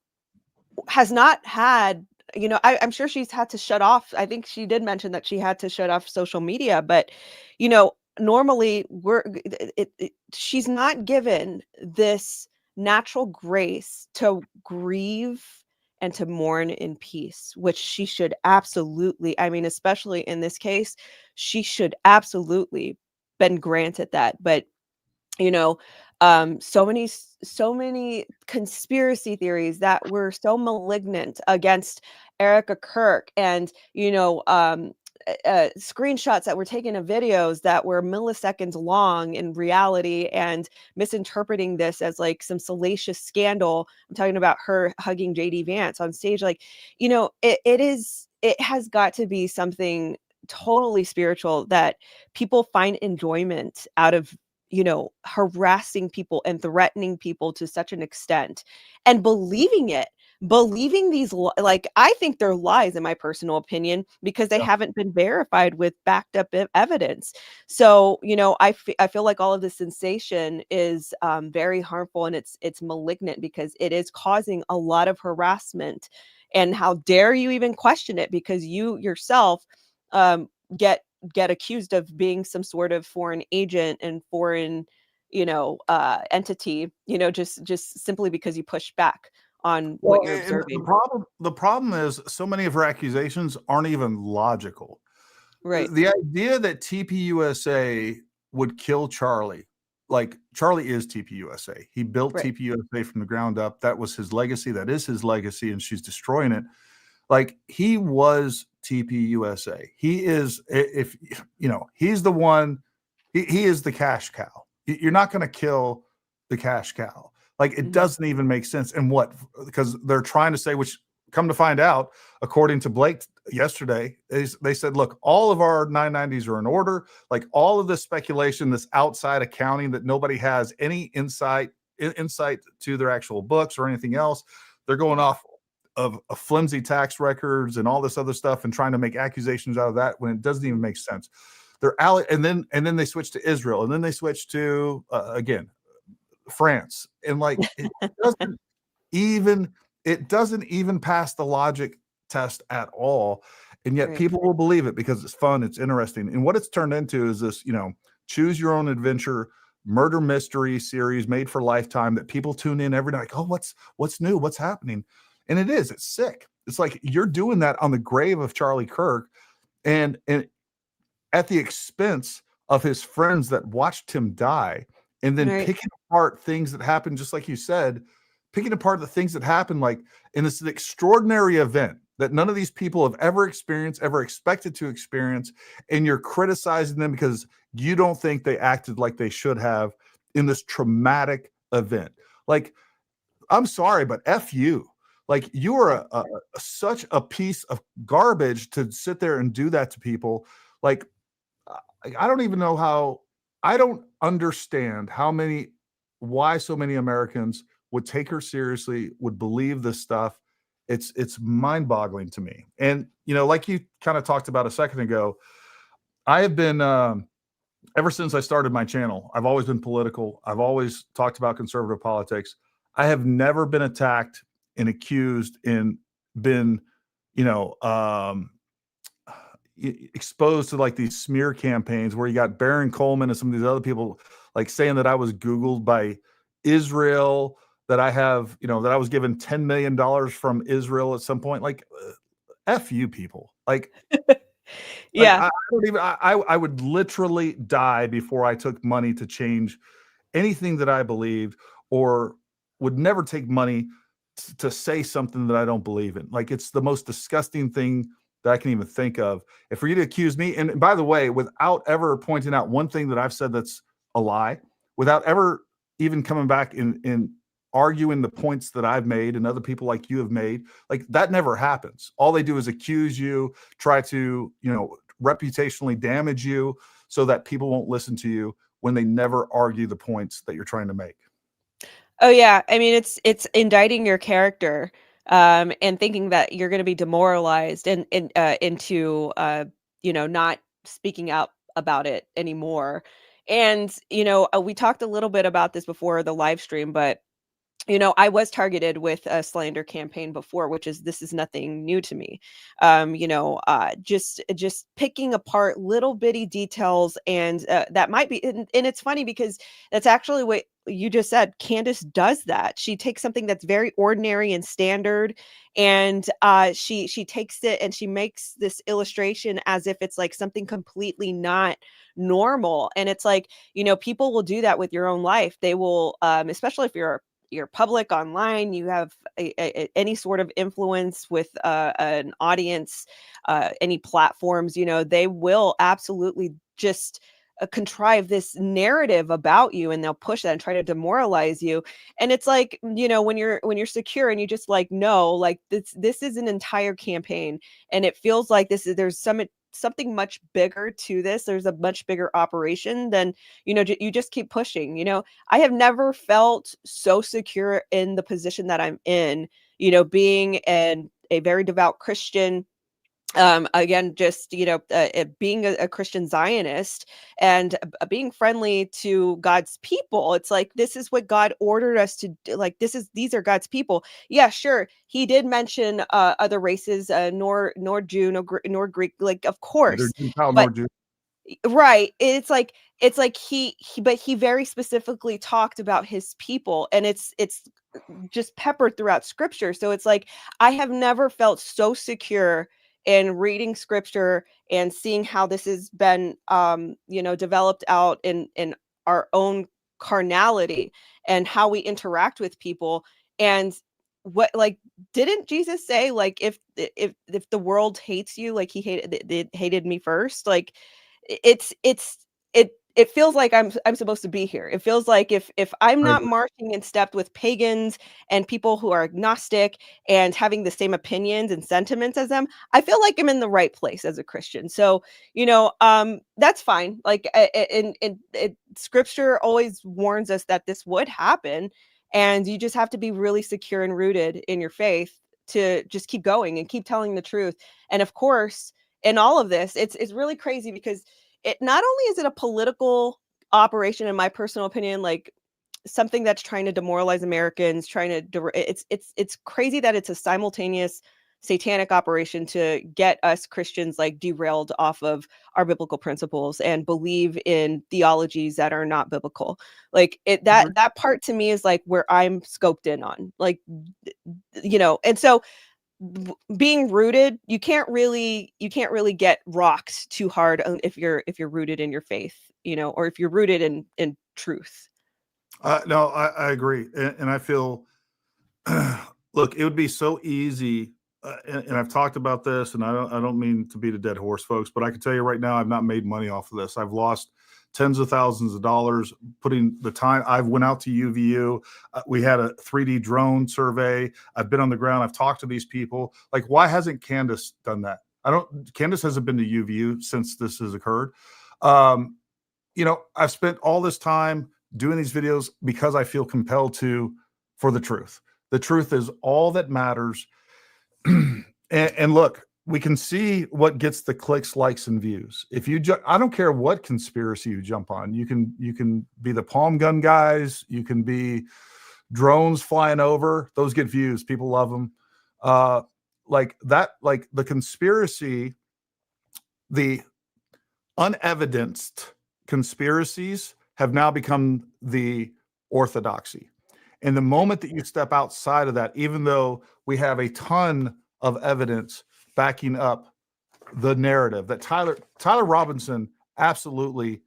has not had, I'm sure she's had to shut off. I think she did mention that she had to shut off social media, but normally she's not given this natural grace to grieve and to mourn in peace, which she should absolutely, especially in this case, she should absolutely been granted that. But so many conspiracy theories that were so malignant against Erica Kirk, and screenshots that were taken of videos that were milliseconds long in reality, and misinterpreting this as like some salacious scandal. I'm talking about her hugging JD Vance on stage. Like, it has got to be something totally spiritual that people find enjoyment out of, harassing people and threatening people to such an extent and believing these, like, I think they're lies in my personal opinion, because they haven't been verified with backed up evidence. So, I feel like all of this sensation is very harmful, and it's malignant because it is causing a lot of harassment. And how dare you even question it, because you yourself get accused of being some sort of foreign agent and foreign, entity, just simply because you push back on what you're observing. The problem is so many of her accusations aren't even logical. Right. The idea that TPUSA would kill Charlie, like Charlie is TPUSA. He built TPUSA from the ground up. That was his legacy. That is his legacy, and she's destroying it. Like, he was TPUSA. He is, he's the one, he is the cash cow. You're not going to kill the cash cow. Like, it doesn't even make sense. And because they're trying to say, which come to find out, according to Blake yesterday, they said, look, all of our 990s are in order. Like, all of this speculation, this outside accounting that nobody has any insight to their actual books or anything else. They're going off of flimsy tax records and all this other stuff and trying to make accusations out of that when it doesn't even make sense. And then they switch to Israel, and then they switch to again France, and like it doesn't even it doesn't even pass the logic test at all. And yet Right. people will believe it because it's fun, it's interesting. And what it's turned into is this, choose your own adventure murder mystery series made for Lifetime that people tune in every night. Like, oh, what's new? What's happening? And it's sick. It's like you're doing that on the grave of Charlie Kirk and at the expense of his friends that watched him die, and then Right. picking apart things that happened, just like you said, picking apart the things that happened, like, and it's an extraordinary event that none of these people have ever experienced, ever expected to experience, and you're criticizing them because you don't think they acted like they should have in this traumatic event. Like, I'm sorry, but F you. Like, you are such a piece of garbage to sit there and do that to people. Like, I don't even know how. I don't understand why so many Americans would take her seriously, would believe this stuff. It's mind-boggling to me. And like you kind of talked about a second ago, I have been ever since I started my channel, I've always been political. I've always talked about conservative politics. I have never been attacked and accused and been, exposed to like these smear campaigns where you got Baron Coleman and some of these other people like saying that I was Googled by Israel, that I have, that I was given $10 million from Israel at some point. Like, F you people. Like, Yeah. I don't even, I would literally die before I took money to change anything that I believed, or would never take money to say something that I don't believe in. Like, it's the most disgusting thing that I can even think of. And for you to accuse me, and by the way, without ever pointing out one thing that I've said that's a lie, without ever even coming back and arguing the points that I've made and other people like you have made, like, that never happens. All they do is accuse you, try to, reputationally damage you so that people won't listen to you when they never argue the points that you're trying to make. Oh yeah, I mean it's indicting your character, and thinking that you're going to be demoralized and into not speaking out about it anymore. And we talked a little bit about this before the live stream, but I was targeted with a slander campaign before, this is nothing new to me. Just picking apart little bitty details, and that might be, and it's funny because that's actually what you just said. Candace does that. She takes something that's very ordinary and standard, and she takes it and she makes this illustration as if it's like something completely not normal. And it's like, people will do that with your own life. They will, especially if you're public online, you have any sort of influence with an audience, any platforms, they will absolutely just contrive this narrative about you, and they'll push that and try to demoralize you. And it's like, when you're secure and you just like, no, like this is an entire campaign, and it feels like there's something much bigger to this. There's a much bigger operation than, you just keep pushing. I have never felt so secure in the position that I'm in, being a very devout Christian, again, just being a Christian Zionist, and being friendly to God's people. It's like, this is what God ordered us to do. Like, these are God's people. Yeah, sure, he did mention other races, nor Jew, nor Greek, like, of course, but right, it's like but he very specifically talked about his people, and it's just peppered throughout scripture. So it's like, I have never felt so secure in reading scripture and seeing how this has been, developed out in our own carnality, and how we interact with people. And what, like, didn't Jesus say, like, if the world hates you, like, he hated me first? Like, it feels like I'm supposed to be here. It feels like if I'm not marching in step with pagans and people who are agnostic and having the same opinions and sentiments as them, I feel like I'm in the right place as a Christian. So, that's fine. Like, scripture always warns us that this would happen, and you just have to be really secure and rooted in your faith to just keep going and keep telling the truth. And of course, in all of this, it's really crazy because it not only is it a political operation, in my personal opinion, like, something that's trying to demoralize Americans, it's crazy that it's a simultaneous satanic operation to get us Christians like derailed off of our biblical principles and believe in theologies that are not biblical. Like that part to me is like where I'm scoped in on, like, and so being rooted, you can't really get rocked too hard if you're rooted in your faith, or if you're rooted in truth. No, I agree. And I feel, look, it would be so easy. And I've talked about this, and I don't mean to beat a dead horse, folks, but I can tell you right now, I've not made money off of this. I've lost tens of thousands of dollars putting the time. I've went out to UVU. We had a 3D drone survey. I've been on the ground. I've talked to these people. Like, why hasn't Candace done that? Candace hasn't been to UVU since this has occurred. I've spent all this time doing these videos because I feel compelled to, for the truth. The truth is all that matters. And look, we can see what gets the clicks, likes, and views. If you, I don't care what conspiracy you jump on. You can be the palm gun guys. You can be drones flying over. Those get views. People love them. Like that. Like the conspiracy, the unevidenced conspiracies have now become the orthodoxy. And the moment that you step outside of that, even though we have a ton of evidence backing up the narrative that Tyler Robinson absolutely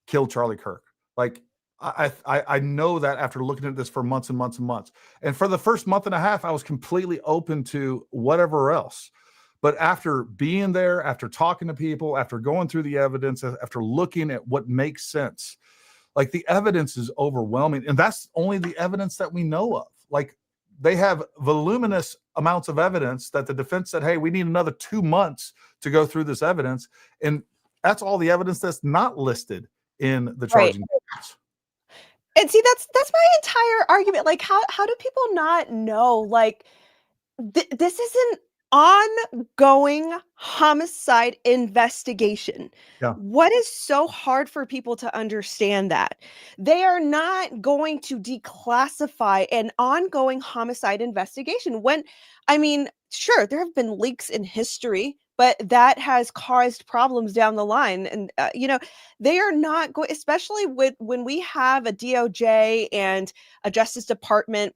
killed Charlie Kirk. Like I know that after looking at this for months and months and months. And for the first month and a half, I was completely open to whatever else. But after being there, after talking to people, after going through the evidence, after looking at what makes sense, like the evidence is overwhelming. And that's only the evidence that we know of. Like they have voluminous amounts of evidence that the defense said, hey, we need another 2 months to go through this evidence. And that's all the evidence that's not listed in the charging documents. And see, that's my entire argument. Like, how do people not know? Like, this is an ongoing homicide investigation. Yeah. What is so hard for people to understand that? They are not going to declassify an ongoing homicide investigation. Sure, there have been leaks in history, but that has caused problems down the line. And, they are not going, especially when we have a DOJ and a Justice Department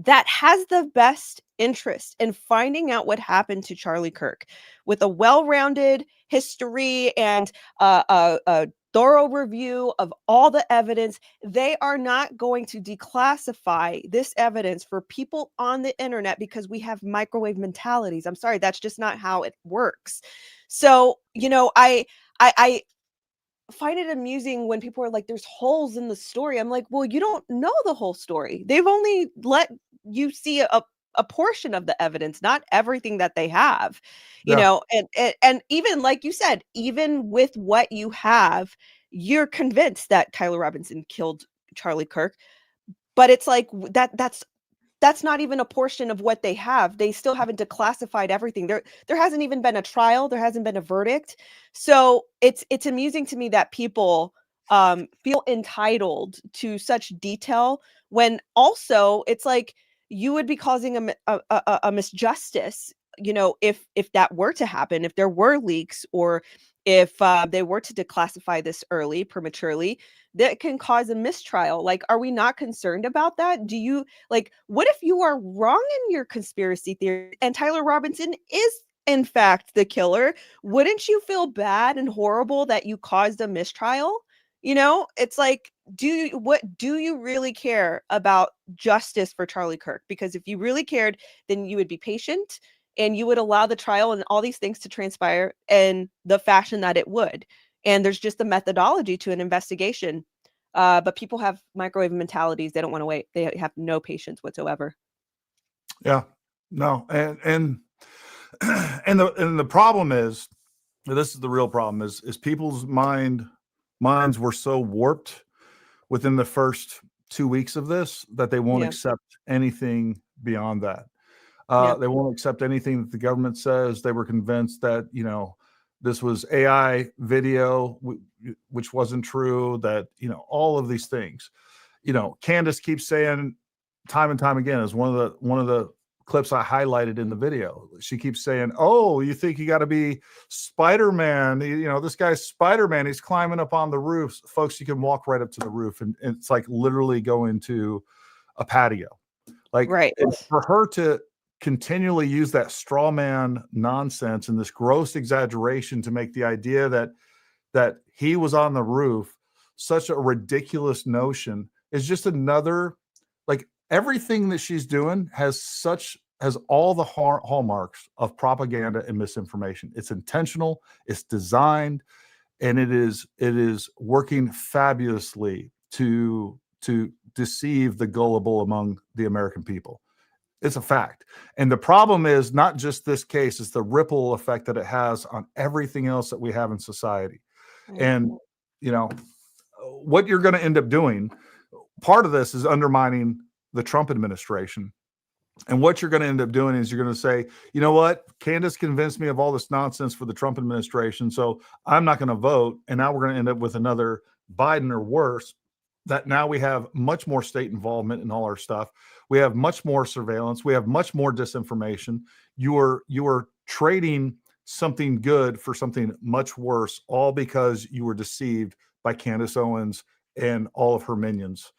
that has the best interest in finding out what happened to Charlie Kirk with a well-rounded history and a thorough review of all the evidence. They are not going to declassify this evidence for people on the internet because we have microwave mentalities. I'm sorry, that's just not how it works. So, I find it amusing when people are like, there's holes in the story. I'm like, well, you don't know the whole story. They've only let you see a portion of the evidence, not everything that they have, and even like you said, even with what you have, you're convinced that Tyler Robinson killed Charlie Kirk. But it's like that's not even a portion of what they have. They still haven't declassified everything. There hasn't even been a trial. There hasn't been a verdict. So it's amusing to me that people feel entitled to such detail when also it's like you would be causing a misjustice, if that were to happen, if there were leaks or if they were to declassify this prematurely, that can cause a mistrial. Like, are we not concerned about that? What if you are wrong in your conspiracy theory and Tyler Robinson is in fact the killer? Wouldn't you feel bad and horrible that you caused a mistrial? It's like, do you really care about justice for Charlie Kirk? Because if you really cared, then you would be patient and you would allow the trial and all these things to transpire in the fashion that it would. And there's just a methodology to an investigation. But people have microwave mentalities. They don't want to wait. They have no patience whatsoever. Yeah, no. And the problem is, this is the real problem is people's minds were so warped within the first 2 weeks of this that they won't accept anything beyond that. They won't accept anything that the government says. They were convinced that, this was AI video, which wasn't true, that, all of these things. Candace keeps saying time and time again, is one of the clips I highlighted in the video. She keeps saying, "Oh, you think you got to be Spider-Man? This guy's Spider-Man. He's climbing up on the roofs." Folks, you can walk right up to the roof, and it's like literally going to a patio. Like, Right. for her to continually use that straw man nonsense and this gross exaggeration to make the idea that he was on the roof such a ridiculous notion is just another, like, everything that she's doing has all the hallmarks of propaganda and misinformation. It's intentional, it's designed, and it is working fabulously to deceive the gullible among the American people. It's a fact. And the problem is not just this case, it's the ripple effect that it has on everything else that we have in society. And what you're going to end up doing, part of this is undermining the Trump administration. And what you're going to end up doing is you're going to say, you know what, Candace convinced me of all this nonsense for the Trump administration, so I'm not going to vote. And now we're going to end up with another Biden or worse, that now we have much more state involvement in all our stuff. We have much more surveillance. We have much more disinformation. You are trading something good for something much worse, all because you were deceived by Candace Owens and all of her minions.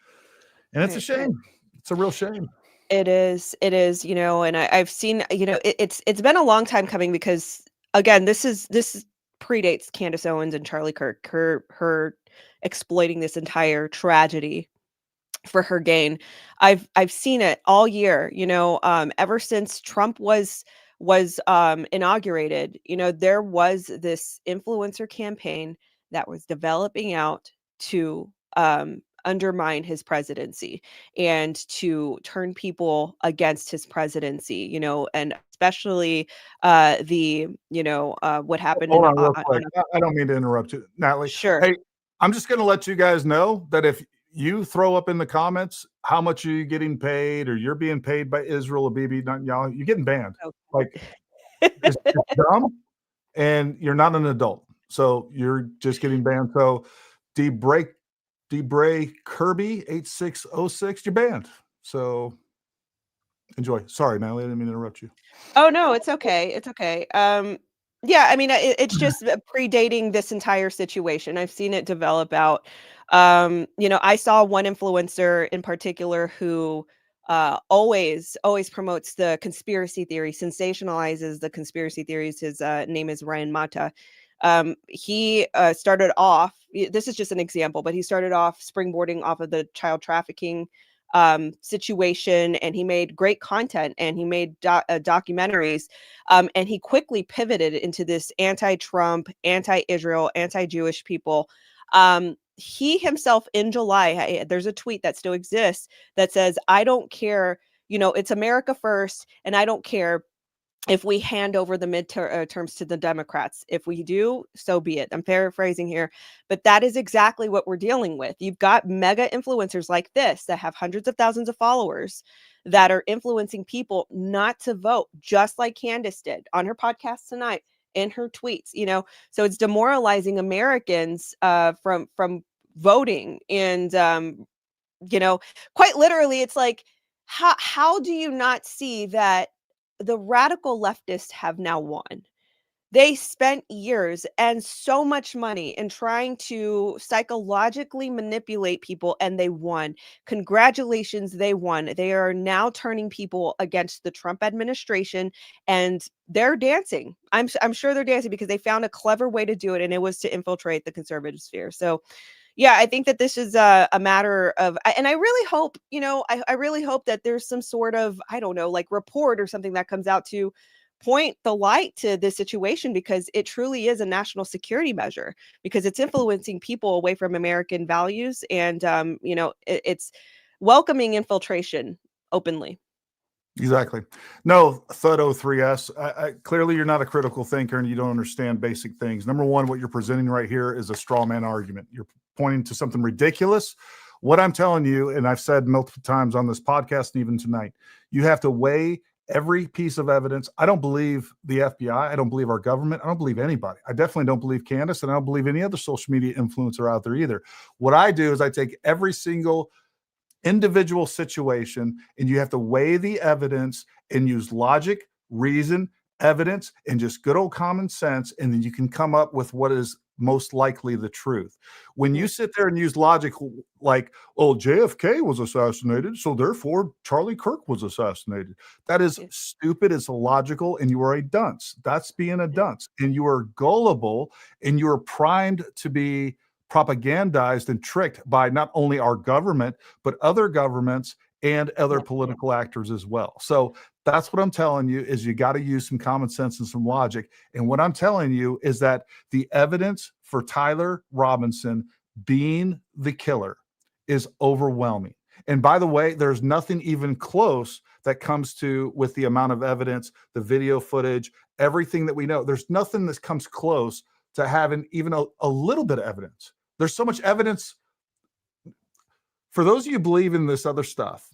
And it's a shame. It's a real shame. It is, and I've seen, it's been a long time coming because, again, this predates Candace Owens and Charlie Kirk, her exploiting this entire tragedy for her gain. I've seen it all year, ever since Trump was inaugurated. There was this influencer campaign that was developing out to undermine his presidency and to turn people against his presidency, and especially what happened. Hold on real quick. I don't mean to interrupt you, Natalie. Sure. Hey, I'm just going to let you guys know that if you throw up in the comments how much are you getting paid, or you're being paid by Israel or Bibi Netanyahu, you're getting banned. Okay. Like, it's dumb, and you're not an adult, so you're just getting banned. So Debray Kirby 8606, you're banned. So enjoy. Sorry, Natalie, I didn't mean to interrupt you. Oh no, it's okay. It's okay. Yeah, I mean, it's just predating this entire situation. I've seen it develop out. I saw one influencer in particular who always promotes the conspiracy theory, sensationalizes the conspiracy theories. His name is Ryan Mata. He started off, this is just an example, but he started off springboarding off of the child trafficking situation, and he made great content, and he made documentaries, and he quickly pivoted into this anti-Trump, anti-Israel, anti-Jewish people. He himself in July, there's a tweet that still exists that says, "I don't care, it's America first, and I don't care if we hand over the midterms to the Democrats. If we do, so be it." I'm paraphrasing here, but that is exactly what we're dealing with. You've got mega influencers like this that have hundreds of thousands of followers that are influencing people not to vote, just like Candace did on her podcast tonight, in her tweets. So it's demoralizing Americans from voting, and quite literally, it's like, how do you not see that the radical leftists have now won? They spent years and so much money in trying to psychologically manipulate people, and they won. Congratulations, they won. They are now turning people against the Trump administration, and they're dancing. I'm sure they're dancing because they found a clever way to do it, and it was to infiltrate the conservative sphere. So yeah, I think that this is a matter of, and I really hope, I really hope that there's some sort of, I don't know, like report or something that comes out to point the light to this situation, because it truly is a national security measure, because it's influencing people away from American values, and, it's welcoming infiltration openly. Exactly. No, Thud03S. Clearly, you're not a critical thinker and you don't understand basic things. Number one, what you're presenting right here is a straw man argument. You're pointing to something ridiculous. What I'm telling you, and I've said multiple times on this podcast and even tonight, you have to weigh every piece of evidence. I don't believe the FBI. I don't believe our government. I don't believe anybody. I definitely don't believe Candace, and I don't believe any other social media influencer out there either. What I do is I take every single individual situation, and you have to weigh the evidence and use logic, reason, evidence, and just good old common sense, and then you can come up with what is most likely the truth. When you sit there and use logic like, oh, JFK was assassinated, so therefore Charlie Kirk was assassinated. That is stupid, it's illogical, and you are a dunce. That's being a dunce. And you are gullible, and you are primed to be propagandized and tricked by not only our government, but other governments and other political actors as well. So that's what I'm telling you, is you got to use some common sense and some logic. And what I'm telling you is that the evidence for Tyler Robinson being the killer is overwhelming. And by the way, there's nothing even close that comes to with the amount of evidence, the video footage, everything that we know. There's nothing that comes close to having even a little bit of evidence. There's so much evidence. For those of you who believe in this other stuff,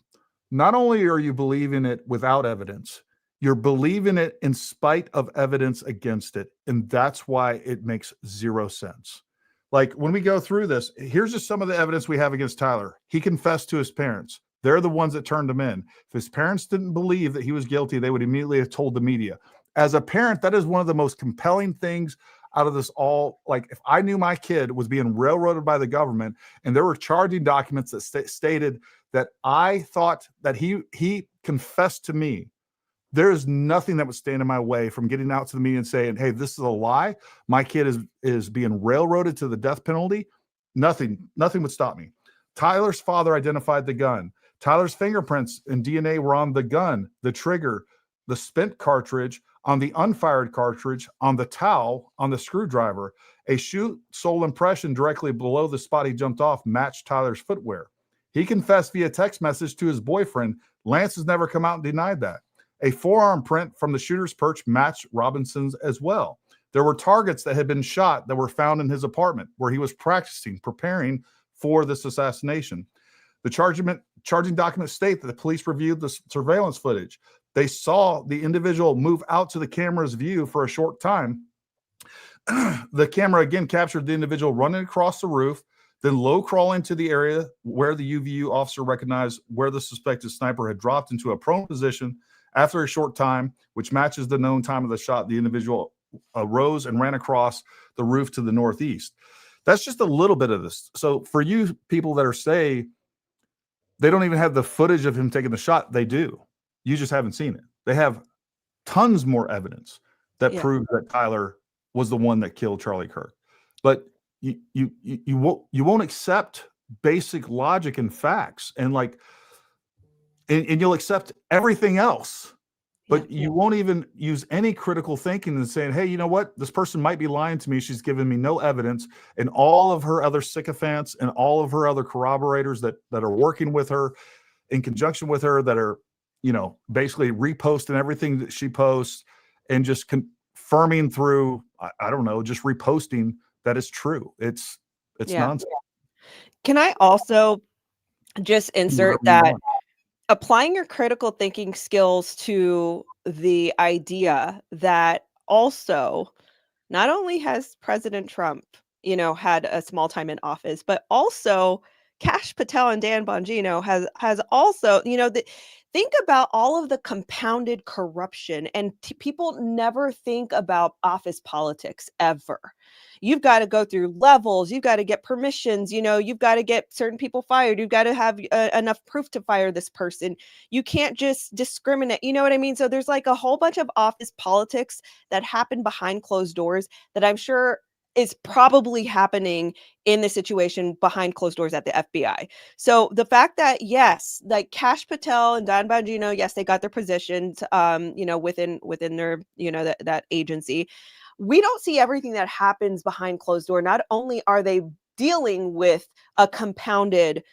not only are you believing it without evidence, you're believing it in spite of evidence against it. And that's why it makes zero sense. Like when we go through this, here's just some of the evidence we have against Tyler. He confessed to his parents. They're the ones that turned him in. If his parents didn't believe that he was guilty, they would immediately have told the media. As a parent, that is one of the most compelling things out of this all. Like if I knew my kid was being railroaded by the government and there were charging documents that stated that I thought that he confessed to me, there is nothing that would stand in my way from getting out to the media and saying, hey, this is a lie. My kid is being railroaded to the death penalty. Nothing would stop me. Tyler's father identified the gun. Tyler's fingerprints and DNA were on the gun, the trigger, the spent cartridge, on the unfired cartridge, on the towel, on the screwdriver. A shoe sole impression directly below the spot he jumped off matched Tyler's footwear. He confessed via text message to his boyfriend. Lance has never come out and denied that. A forearm print from the shooter's perch matched Robinson's as well. There were targets that had been shot that were found in his apartment where he was preparing for this assassination. The charging documents state that the police reviewed the surveillance footage. They saw the individual move out to the camera's view for a short time. The camera again captured the individual running across the roof, then low crawl into the area where the UVU officer recognized where the suspected sniper had dropped into a prone position. After a short time, which matches the known time of the shot, the individual rose and ran across the roof to the northeast. That's just a little bit of this. So for you people that are saying they don't even have the footage of him taking the shot, they do. You just haven't seen it. They have tons more evidence that proves that Tyler was the one that killed Charlie Kirk. But you won't accept basic logic and facts, and you'll accept everything else, but you won't even use any critical thinking and saying, hey, you know what? This person might be lying to me. She's given me no evidence. And all of her other sycophants and all of her other corroborators that are working with her in conjunction with her that are, basically reposting everything that she posts and just confirming through, I don't know, just reposting that it's true. It's nonsense. Can I also just insert that applying your critical thinking skills to the idea that also not only has President Trump, had a small time in office, but also Kash Patel and Dan Bongino has also, think about all of the compounded corruption, and people never think about office politics ever. You've got to go through levels. You've got to get permissions. You've got to get certain people fired. You've got to have enough proof to fire this person. You can't just discriminate. You know what I mean? So there's like a whole bunch of office politics that happen behind closed doors that I'm sure is probably happening in the situation behind closed doors at the FBI. So the fact that, yes, like Kash Patel and Dan Bongino, yes, they got their positions, within their, that agency. We don't see everything that happens behind closed door. Not only are they dealing with a compounded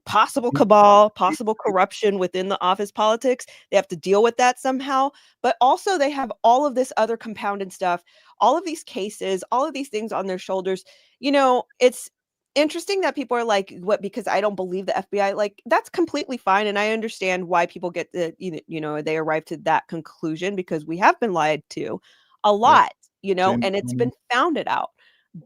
possible cabal, possible corruption within the office politics, they have to deal with that somehow, but also they have all of this other compounded stuff, all of these cases, all of these things on their shoulders. It's interesting that people are like, what, because I don't believe the FBI, like that's completely fine. And I understand why people get they arrive to that conclusion, because we have been lied to a lot, and it's been founded out.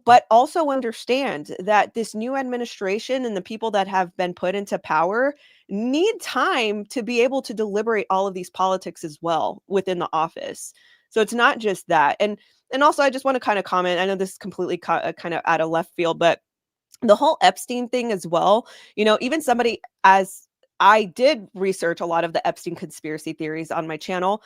but also understand that this new administration and the people that have been put into power need time to be able to deliberate all of these politics as well within the office. So it's not just that. And also I just want to kind of comment, I know this is completely kind of out of left field, but the whole Epstein thing as well, even somebody as I did research a lot of the Epstein conspiracy theories on my channel.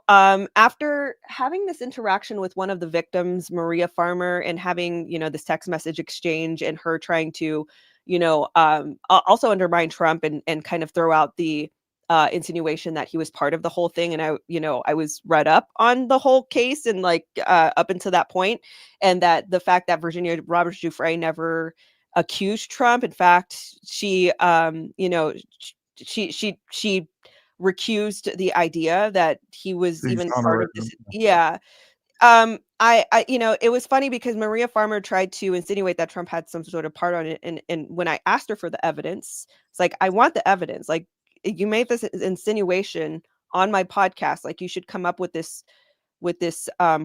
After having this interaction with one of the victims, Maria Farmer, and having, this text message exchange and her trying to, also undermine Trump and kind of throw out the insinuation that he was part of the whole thing. And I was read up on the whole case and up until that point, and that the fact that Virginia Roberts Giuffre never accused Trump. In fact, she she recused the idea that he was even part of this. Yeah. It was funny because Maria Farmer tried to insinuate that Trump had some sort of part on it. And when I asked her for the evidence, it's like, I want the evidence. Like, you made this insinuation on my podcast. Like, you should come up with this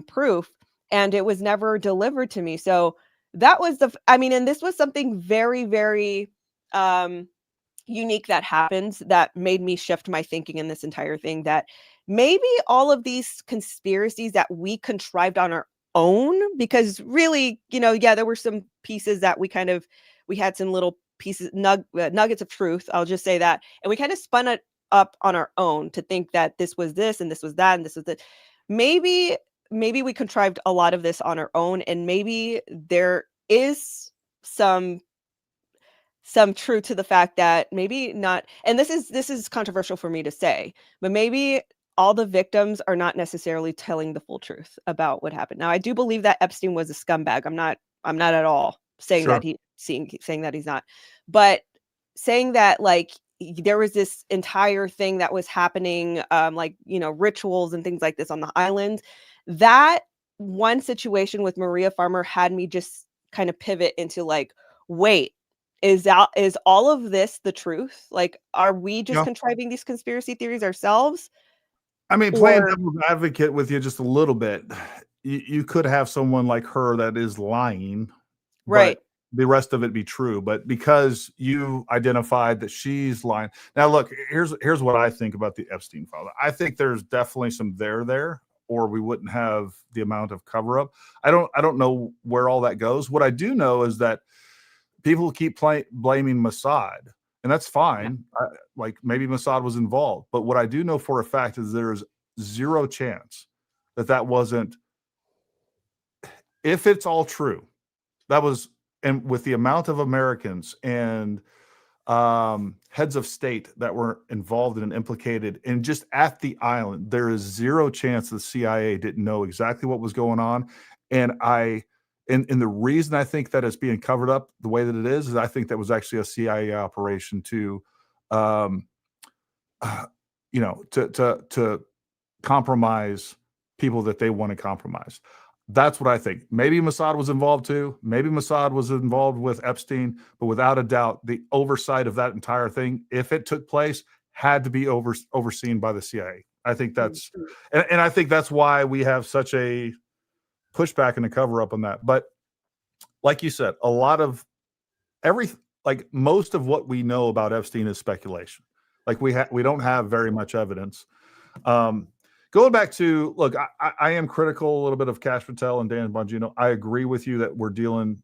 proof. And it was never delivered to me. So that was and this was something very, very unique that happened that made me shift my thinking in this entire thing, that maybe all of these conspiracies that we contrived on our own, because really, there were some pieces that we had some little pieces, nuggets of truth. I'll just say that. And we kind of spun it up on our own to think that this was this and this was that and this was that. Maybe we contrived a lot of this on our own, and maybe there is some truth to the fact that maybe not, and this is controversial for me to say, but maybe all the victims are not necessarily telling the full truth about what happened. Now, I do believe that Epstein was a scumbag. I'm not at all saying Sure. that saying that he's not, but saying that there was this entire thing that was happening, rituals and things like this on the island. That one situation with Maria Farmer had me just kind of pivot into wait, is all of this the truth? Like, are we just contriving these conspiracy theories ourselves? I mean, playing devil's advocate with you just a little bit, you could have someone like her that is lying, right? But the rest of it be true. But because you identified that she's lying, now look, here's what I think about the Epstein file. I think there's definitely some there, or we wouldn't have the amount of cover up. I don't know where all that goes. What I do know is that people keep blaming Mossad, and that's fine. Maybe Mossad was involved, but what I do know for a fact is there's zero chance that wasn't. If it's all true, that was, and with the amount of Americans and heads of state that were involved and implicated, and just at the island, there is zero chance the CIA didn't know exactly what was going on. And the reason I think that it's being covered up the way that it is I think that was actually a CIA operation to, to compromise people that they want to compromise. That's what I think. Maybe Mossad was involved too. Maybe Mossad was involved with Epstein, but without a doubt, the oversight of that entire thing, if it took place, had to be overseen by the CIA. I think that's, and I think that's why we have such a pushback and a cover up on that. But like you said, a lot of most of what we know about Epstein is speculation. We don't have very much evidence. Going back to, look, I am critical a little bit of Cash Patel and Dan Bongino. I agree with you that we're dealing,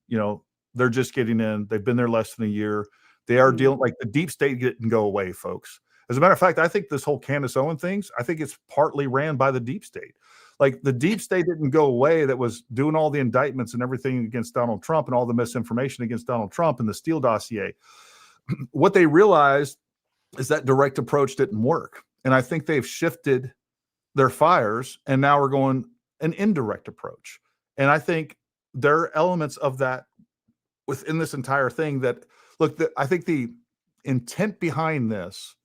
they're just getting in. They've been there less than a year. They are dealing, the deep state didn't go away, folks. As a matter of fact, I think this whole Candace Owen things, I think it's partly ran by the deep state. The deep state didn't go away that was doing all the indictments and everything against Donald Trump and all the misinformation against Donald Trump and the Steele dossier. What they realized is that direct approach didn't work. And I think they've shifted their fires, and now we're going an indirect approach. And I think there are elements of that within this entire thing that, look, I think the intent behind this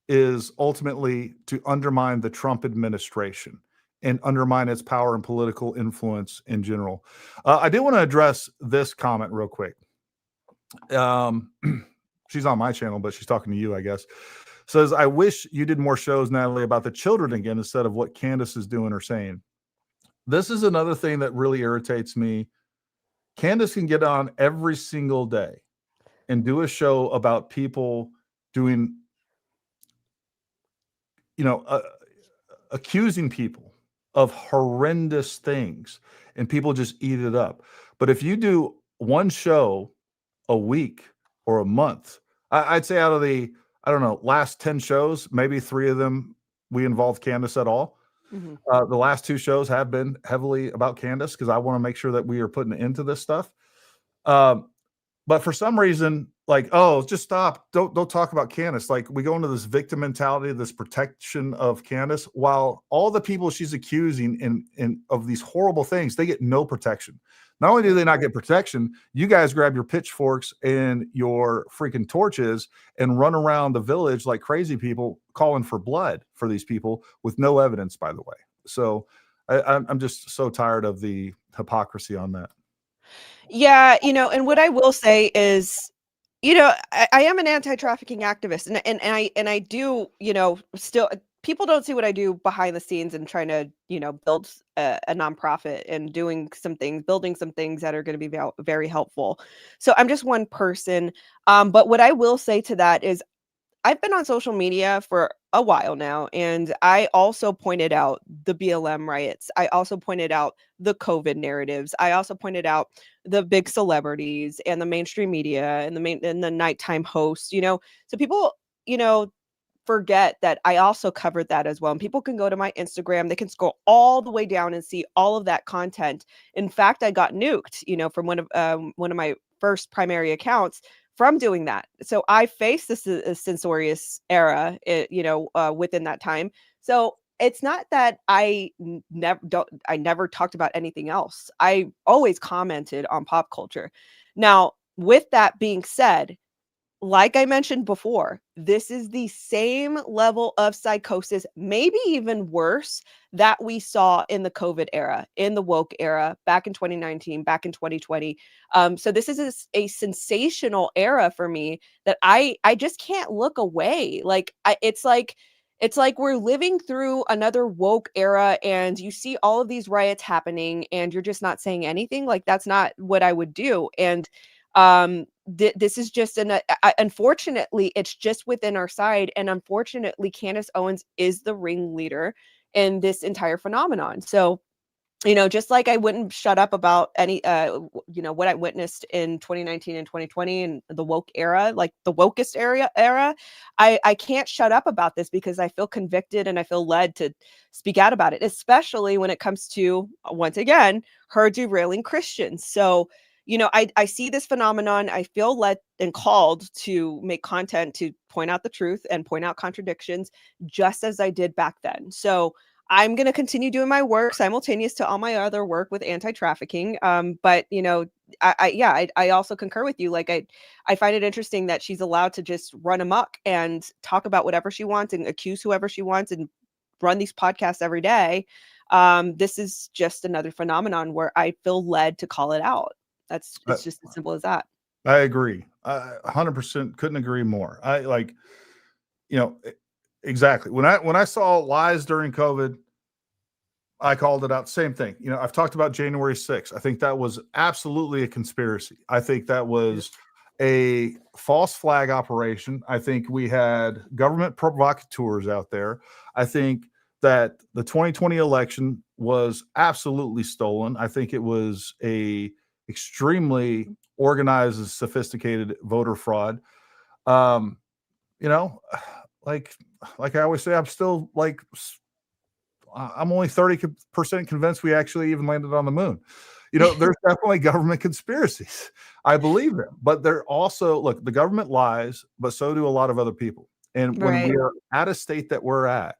is ultimately to undermine the Trump administration and undermine its power and political influence in general. I do want to address this comment real quick. She's on my channel, but she's talking to you, I guess. Says, I wish you did more shows, Natalie, about the children again, instead of what Candace is doing or saying. This is another thing that really irritates me Candace can get on every single day and do a show about people doing, accusing people of horrendous things, and people just eat it up. But if you do one show a week or a month, I'd say out of the, I don't know, last 10 shows, maybe 3 of them we involved Candace at all. Mhm. The last 2 shows have been heavily about Candace because I want to make sure that we are putting into this stuff. But for some reason, like, oh, just stop. Don't talk about Candace. Like, we go into this victim mentality, this protection of Candace, while all the people she's accusing in of these horrible things, they get no protection. Not only do they not get protection, you guys grab your pitchforks and your freaking torches and run around the village like crazy people calling for blood for these people with no evidence, by the way. So I'm just so tired of the hypocrisy on that. Yeah, and what I will say is, I am an anti-trafficking activist, and I do, still people don't see what I do behind the scenes and trying to, build a nonprofit and doing some things, building some things that are going to be very helpful. So I'm just one person. But what I will say to that is I've been on social media for a while now, and I also pointed out the BLM riots. I also pointed out the COVID narratives. I also pointed out the big celebrities and the mainstream media and the nighttime hosts, So people, forget that I also covered that as well. And people can go to my Instagram, they can scroll all the way down and see all of that content. In fact, I got nuked, from one of my first primary accounts from doing that. So I faced this censorious era, within that time. So it's not that I never talked about anything else. I always commented on pop culture. Now, with that being said, like I mentioned before, this is the same level of psychosis, maybe even worse, that we saw in the COVID era, in the woke era, back in 2019, back in 2020. So this is a sensational era for me that I just can't look away. It's like we're living through another woke era, and you see all of these riots happening, and you're just not saying anything. Like, that's not what I would do. And this is just unfortunately, it's just within our side, and unfortunately Candace Owens is the ringleader in this entire phenomenon. So, just like I wouldn't shut up about any what I witnessed in 2019 and 2020 and the woke era, like the wokest era, I can't shut up about this because I feel convicted and I feel led to speak out about it, especially when it comes to, once again, her derailing Christians. So, I see this phenomenon. I feel led and called to make content to point out the truth and point out contradictions, just as I did back then. So I'm going to continue doing my work simultaneous to all my other work with anti-trafficking. But I also concur with you. Like, I find it interesting that she's allowed to just run amok and talk about whatever she wants and accuse whoever she wants and run these podcasts every day. This is just another phenomenon where I feel led to call it out. It's just as simple as that. I agree. 100% couldn't agree more. Exactly. When I saw lies during COVID, I called it out. Same thing. I've talked about January 6th. I think that was absolutely a conspiracy. I think that was a false flag operation. I think we had government provocateurs out there. I think that the 2020 election was absolutely stolen. I think it was a extremely organized and sophisticated voter fraud. Like I always say, I'm still I'm only 30% convinced we actually even landed on the moon. There's definitely government conspiracies. I believe them, but they're also, look, the government lies, but so do a lot of other people. And when we are at a state that we're at,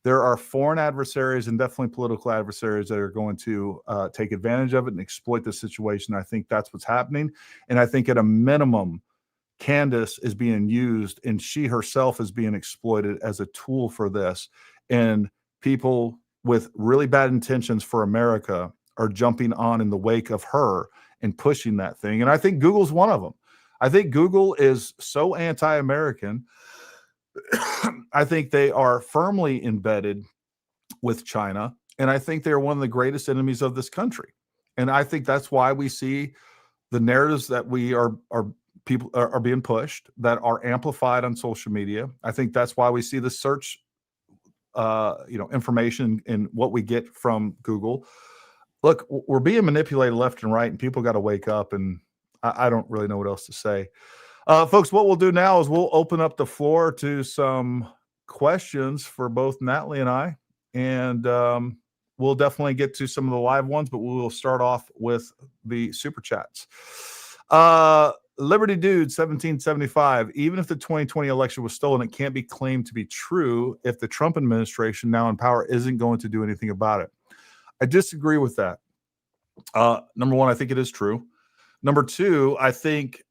there are foreign adversaries and definitely political adversaries that are going to take advantage of it and exploit the situation. I think that's what's happening. And I think at a minimum, Candace is being used and she herself is being exploited as a tool for this. And people with really bad intentions for America are jumping on in the wake of her and pushing that thing. And I think Google's one of them. I think Google is so anti-American. I think they are firmly embedded with China. And I think they're one of the greatest enemies of this country. And I think that's why we see the narratives that we are people are being pushed, that are amplified on social media. I think that's why we see the search, information and what we get from Google. Look, we're being manipulated left and right, and people got to wake up. And I don't really know what else to say. Folks, what we'll do now is we'll open up the floor to some questions for both Natalie and I. And we'll definitely get to some of the live ones, but we will start off with the super chats. Liberty Dude 1775. Even if the 2020 election was stolen, it can't be claimed to be true if the Trump administration now in power isn't going to do anything about it. I disagree with that. Number one, I think it is true. Number two, I think,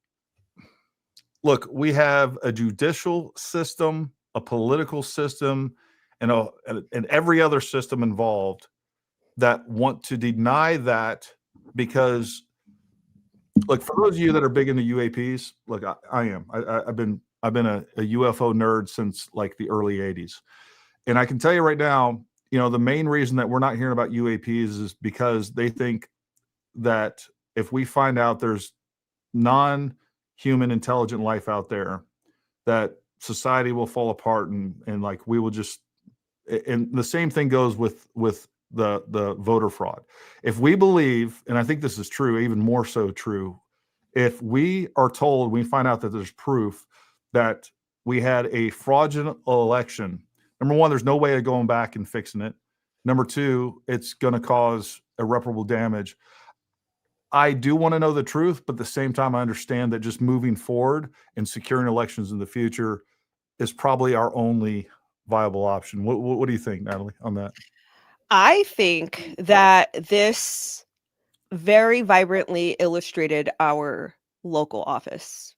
look, we have a judicial system, a political system, and every other system involved that want to deny that because, look, for those of you that are big into UAPs, look, I am. I've been a UFO nerd since like the early 80s. And I can tell you right now, the main reason that we're not hearing about UAPs is because they think that if we find out there's non-human intelligent life out there, that society will fall apart and like we will just, and the same thing goes with the voter fraud. If we believe, and I think this is true, even more so true, if we are told, we find out that there's proof that we had a fraudulent election, number one, there's no way of going back and fixing it. Number two, it's going to cause irreparable damage. I do want to know the truth, but at the same time, I understand that just moving forward and securing elections in the future is probably our only viable option. What do you think, Natalie, on that? I think that this very vibrantly illustrated our local office.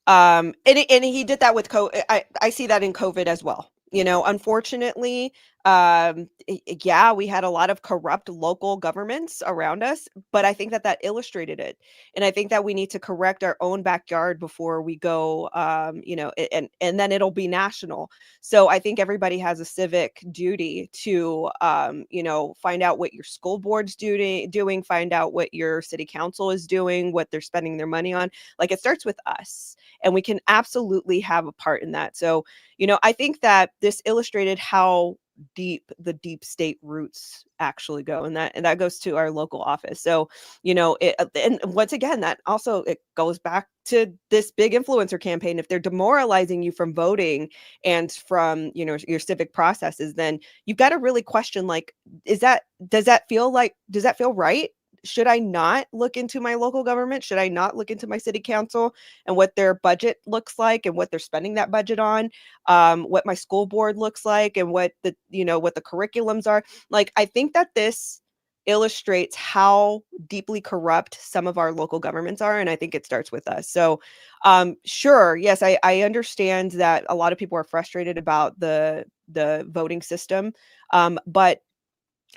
And he did that with COVID. I see that in COVID as well. Unfortunately, we had a lot of corrupt local governments around us, but I think that illustrated it. And I think that we need to correct our own backyard before we go, and then it'll be national. So I think everybody has a civic duty to, find out what your school board's doing, find out what your city council is doing, what they're spending their money on. Like, it starts with us, and we can absolutely have a part in that. So, I think that this illustrated how deep the deep state roots actually go, and that goes to our local office. So, and once again, that also, it goes back to this big influencer campaign. If they're demoralizing you from voting and from, your civic processes, then you've got to really question, like, does that feel right? Should I not look into my local government? Should I not look into my city council and what their budget looks like and what they're spending that budget on? What my school board looks like and what the curriculums are. Like, I think that this illustrates how deeply corrupt some of our local governments are. And I think it starts with us. So sure, yes, I understand that a lot of people are frustrated about the voting system. But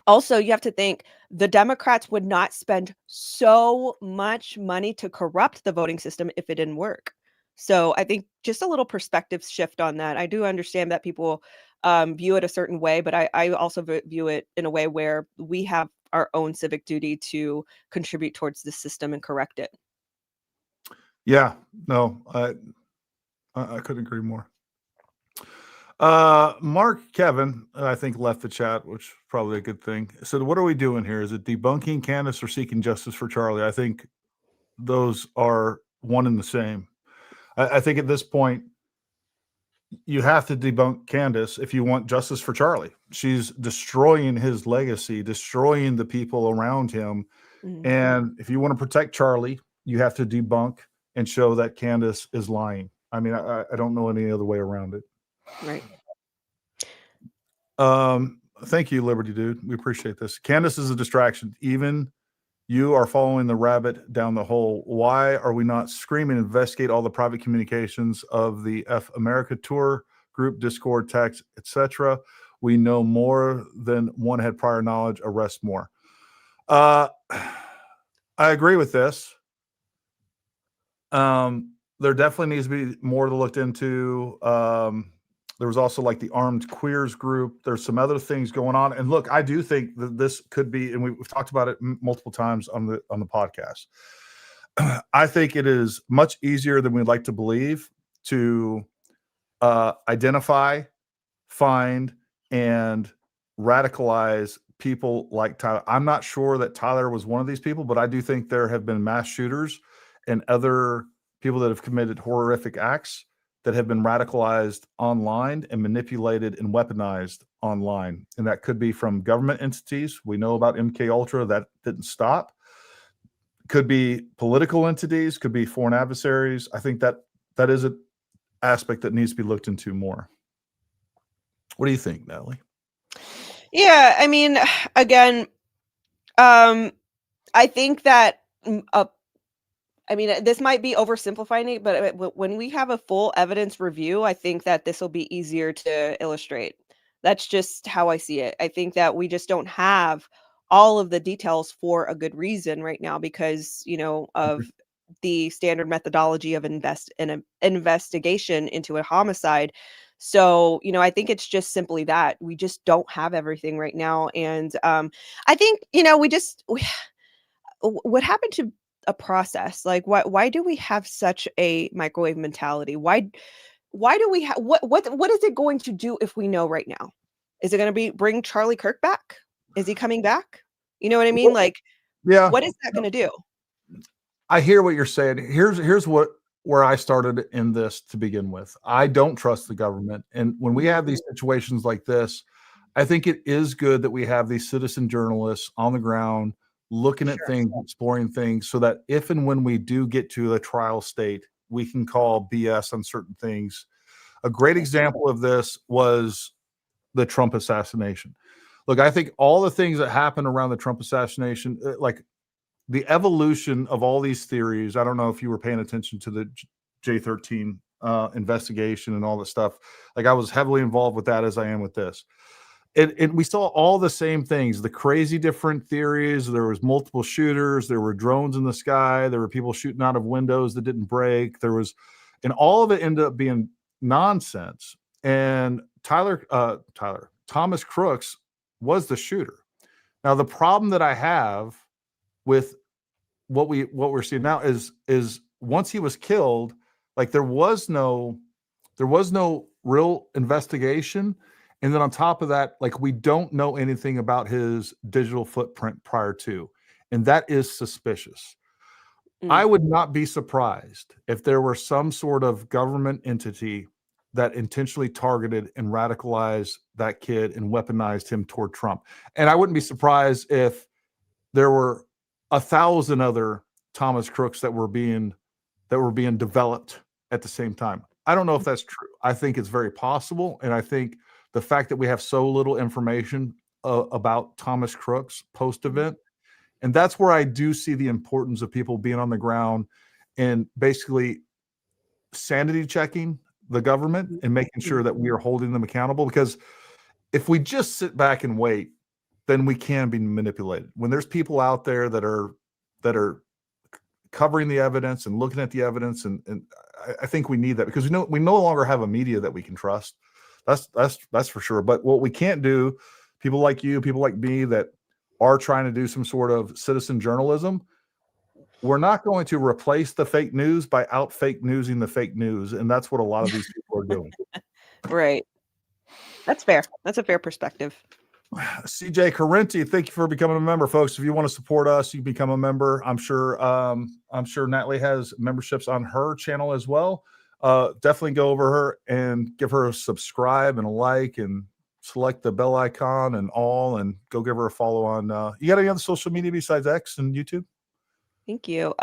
also, you have to think the Democrats would not spend so much money to corrupt the voting system if it didn't work. So I think just a little perspective shift on that. I do understand that people view it a certain way, but I also view it in a way where we have our own civic duty to contribute towards the system and correct it. Yeah, no, I couldn't agree more. Mark Kevin, I think, left the chat, which is probably a good thing. So what are we doing here? Is it debunking Candace or seeking justice for Charlie? I think those are one and the same. I think at this point, you have to debunk Candace if you want justice for Charlie. She's destroying his legacy, destroying the people around him. Mm-hmm. And if you want to protect Charlie, you have to debunk and show that Candace is lying. I mean, I don't know any other way around it. Right. Thank you, Liberty Dude. We appreciate this. Candace is a distraction. Even you are following the rabbit down the hole. Why are we not screaming, investigate all the private communications of the F America Tour group, Discord, text, etc.? We know more than one had prior knowledge. Arrest more. I agree with this. There definitely needs to be more to look into. There was also like the Armed Queers group. There's some other things going on. And look, I do think that this could be, and we've talked about it multiple times on the podcast. I think it is much easier than we'd like to believe to identify, find, and radicalize people like Tyler. I'm not sure that Tyler was one of these people, but I do think there have been mass shooters and other people that have committed horrific acts that have been radicalized online and manipulated and weaponized online. And that could be from government entities. We know about MK Ultra, that didn't stop. Could be political entities, could be foreign adversaries. I think that is an aspect that needs to be looked into more. What do you think, Natalie? Yeah, I mean, again, I think that I mean, this might be oversimplifying it, but when we have a full evidence review, I think that this will be easier to illustrate. That's just how I see it. I think that we just don't have all of the details for a good reason right now because, of the standard methodology of an investigation into a homicide. So, I think it's just simply that we just don't have everything right now. And I think, what happened to a process? Like, why do we have such a microwave mentality? Why do we have what is it going to do if we know right now? Is it going to bring Charlie Kirk back? Is he coming back? You know what I mean? Like, Yeah. what is that going to do? I hear what you're saying. Here's where I started in this to begin with. I don't trust the government. And when we have these situations like this, I think it is good that we have these citizen journalists on the ground looking at things, exploring things, so that if and when we do get to the trial state, we can call BS on certain things. A great example of this was the Trump assassination. Look, I think all the things that happened around the Trump assassination, like the evolution of all these theories. I don't know if you were paying attention to the J13 investigation and all that stuff. Like, I was heavily involved with that as I am with this. And we saw all the same things, the crazy different theories. There was multiple shooters. There were drones in the sky. There were people shooting out of windows that didn't break. And all of it ended up being nonsense. And Thomas Crooks was the shooter. Now, the problem that I have with what we're seeing now is once he was killed, like there was no real investigation. And then on top of that, like we don't know anything about his digital footprint prior to, and that is suspicious. I would not be surprised if there were some sort of government entity that intentionally targeted and radicalized that kid and weaponized him toward Trump. And I wouldn't be surprised if there were 1,000 other Thomas Crooks that were being developed at the same time. I don't know if that's true. I think it's very possible, and I think the fact that we have so little information about Thomas Crooks post-event, and that's where I do see the importance of people being on the ground and basically sanity checking the government and making sure that we are holding them accountable. Because if we just sit back and wait, then we can be manipulated. When there's people out there that are covering the evidence and looking at the evidence, and I think we need that, because we no longer have a media that we can trust. That's for sure. But what we can't do, people like you, people like me that are trying to do some sort of citizen journalism, we're not going to replace the fake news by out fake newsing the fake news. And that's what a lot of these people are doing. Right. That's fair. That's a fair perspective. CJ Carenti, thank you for becoming a member, folks. If you want to support us, you can become a member. I'm sure Natalie has memberships on her channel as well. Definitely go over her and give her a subscribe and a like, and select the bell icon and go give her a follow on. You got any other social media besides X and YouTube? Thank you.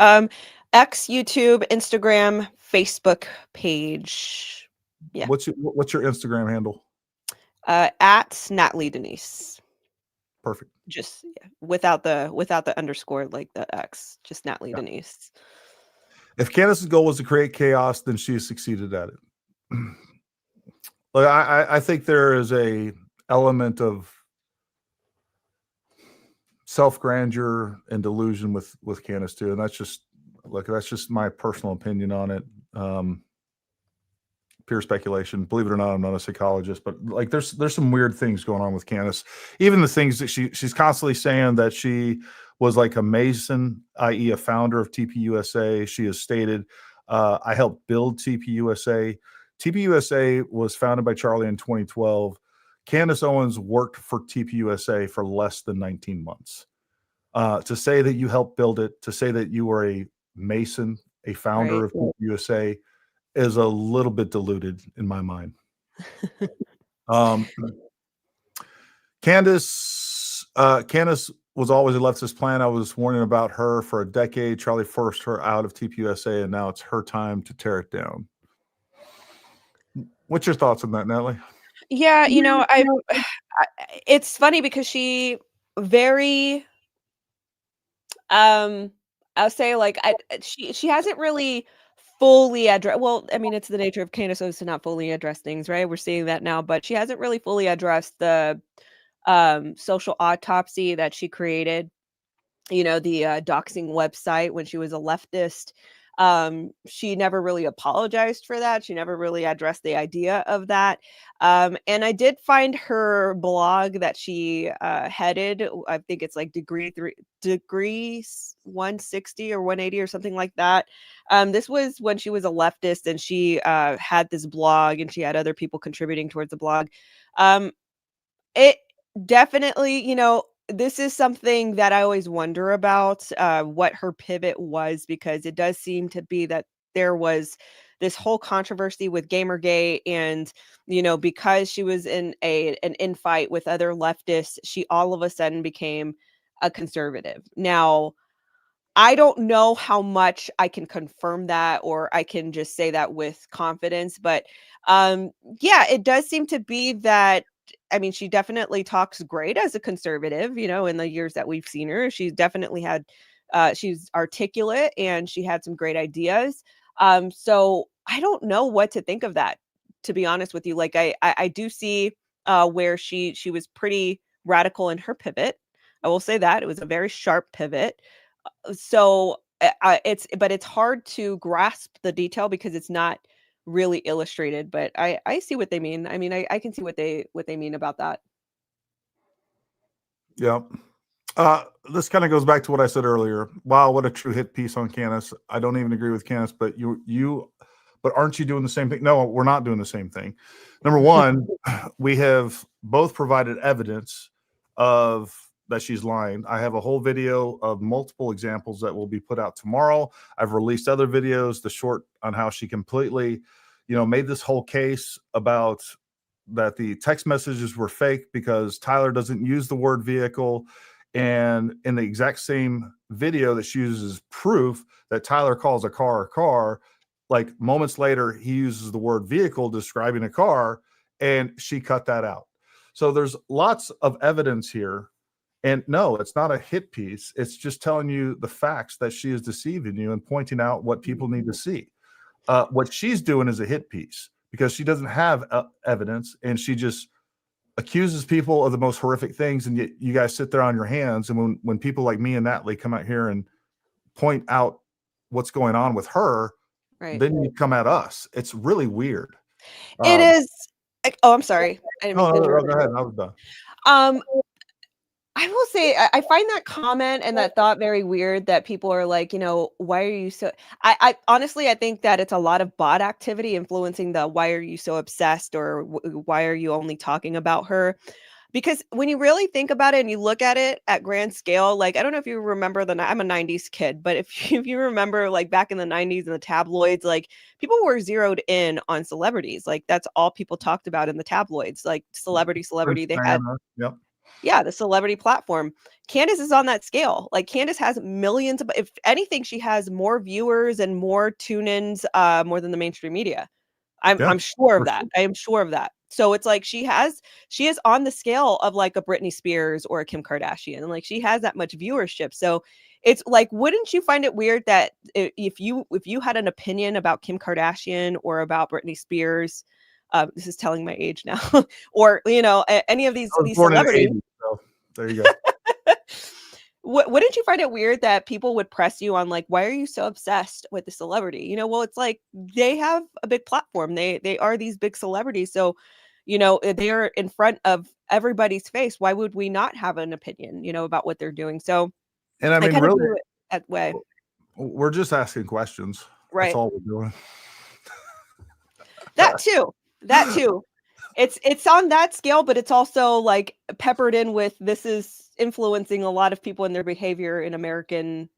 X, YouTube, Instagram, Facebook page. Yeah. What's your Instagram handle? At Natalie Denise. Perfect. Just without the underscore, like the X, just Natalie Denise. If Candace's goal was to create chaos, then she has succeeded at it. Look, I think there is a element of self-grandeur and delusion with Candace too, and that's just my personal opinion on it. pure speculation. Believe it or not, I'm not a psychologist, but like there's some weird things going on with Candace. Even the things that she's constantly saying that she was like a Mason, i.e., a founder of TPUSA. She has stated, I helped build TPUSA. TPUSA was founded by Charlie in 2012. Candace Owens worked for TPUSA for less than 19 months. To say that you helped build it, to say that you were a Mason, a founder of TPUSA, is a little bit diluted in my mind. Candace was always a leftist plan. I was warning about her for a decade. Charlie forced her out of TPUSA, and now it's her time to tear it down. What's your thoughts on that, Natalie? Yeah, it's funny because she very, I'll say like she hasn't really fully addressed. Well, I mean, it's the nature of Candace Owens to not fully address things, right? We're seeing that now, but she hasn't really fully addressed the social autopsy that she created. The doxing website when she was a leftist. She never really apologized for that. She never really addressed the idea of that. And I did find her blog that she headed. I think it's like degrees 160 or 180 or something like that. This was when she was a leftist, and she had this blog, and she had other people contributing towards the blog. It definitely, this is something that I always wonder about, what her pivot was, because it does seem to be that there was this whole controversy with Gamergate, and because she was in an infight with other leftists, she all of a sudden became a conservative. Now, I don't know how much I can confirm that, or I can just say that with confidence, but yeah, it does seem to be that. I mean, she definitely talks great as a conservative, in the years that we've seen her. She's definitely had, she's articulate, and she had some great ideas. So I don't know what to think of that, to be honest with you. Like, I do see where she was pretty radical in her pivot. I will say that it was a very sharp pivot. So it's hard to grasp the detail because it's not really illustrated, but I see what they mean. I mean, I can see what they mean about that. Yeah. This kind of goes back to what I said earlier. Wow, what a true hit piece on Candace. I don't even agree with Candace, but but aren't you doing the same thing? No, we're not doing the same thing. Number one, we have both provided evidence of that she's lying. I have a whole video of multiple examples that will be put out tomorrow. I've released other videos, the short on how she completely, made this whole case about that the text messages were fake because Tyler doesn't use the word vehicle. And in the exact same video that she uses proof that Tyler calls a car, like moments later, he uses the word vehicle describing a car, and she cut that out. So there's lots of evidence here. And no, it's not a hit piece. It's just telling you the facts that she is deceiving you and pointing out what people need to see. What she's doing is a hit piece because she doesn't have evidence, and she just accuses people of the most horrific things, and yet you guys sit there on your hands. And when people like me and Natalie come out here and point out what's going on with her, Right. then you come at us. It's really weird. It is. Oh, I'm sorry. I didn't mean to No, interrupt. go ahead. I was done. I will say I find that comment and that thought very weird, that people are like, why are you so, I honestly, I think that it's a lot of bot activity influencing the why are you so obsessed, or why are you only talking about her? Because when you really think about it and you look at it at grand scale, like, I don't know if you remember I'm a 90s kid, but if you remember, like, back in the 90s in the tabloids, like, people were zeroed in on celebrities. Like, that's all people talked about in the tabloids, like celebrity. They had, Yep. yeah, the celebrity platform. Candace is on that scale. Like, Candace has millions of, if anything, she has more viewers and more tune-ins, more than the mainstream media. I'm sure of that. Sure. I am sure of that. So it's like she is on the scale of like a Britney Spears or a Kim Kardashian. Like, she has that much viewership. So it's like, wouldn't you find it weird that if you had an opinion about Kim Kardashian or about Britney Spears, this is telling my age now, or any of these celebrities. So there you go. Wouldn't you find it weird that people would press you on like, why are you so obsessed with the celebrity? Well, it's like they have a big platform. They are these big celebrities. So, they are in front of everybody's face. Why would we not have an opinion, about what they're doing? So And I I mean, kind of really, view it that way. we're just asking questions. That's Right. all we're doing. That too. That too. It's on that scale, but it's also like peppered in with this is influencing a lot of people in their behavior in American,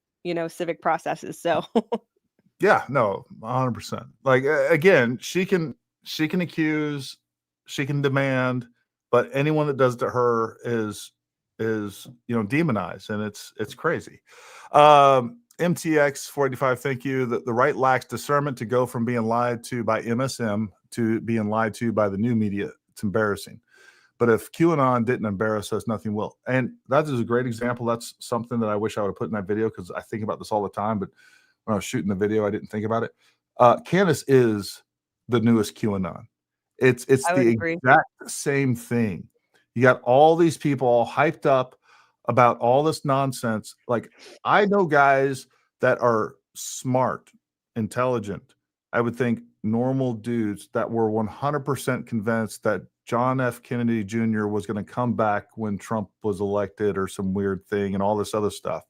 civic processes. So Yeah, no, 100%. Like again, she can accuse, she can demand, but anyone that does it to her is demonized, and it's crazy. MTX 485, thank you. The right lacks discernment to go from being lied to by MSM to being lied to by the new media. It's embarrassing. But if QAnon didn't embarrass us, nothing will. And that is a great example. That's something that I wish I would have put in that video, because I think about this all the time. But when I was shooting the video, I didn't think about it. Candace is the newest QAnon. It's I would the agree. exact same thing. You got all these people all hyped up about all this nonsense. Like, I know guys that are smart, intelligent, I would think normal dudes that were 100% convinced that John F. Kennedy Jr. was going to come back when Trump was elected or some weird thing and all this other stuff.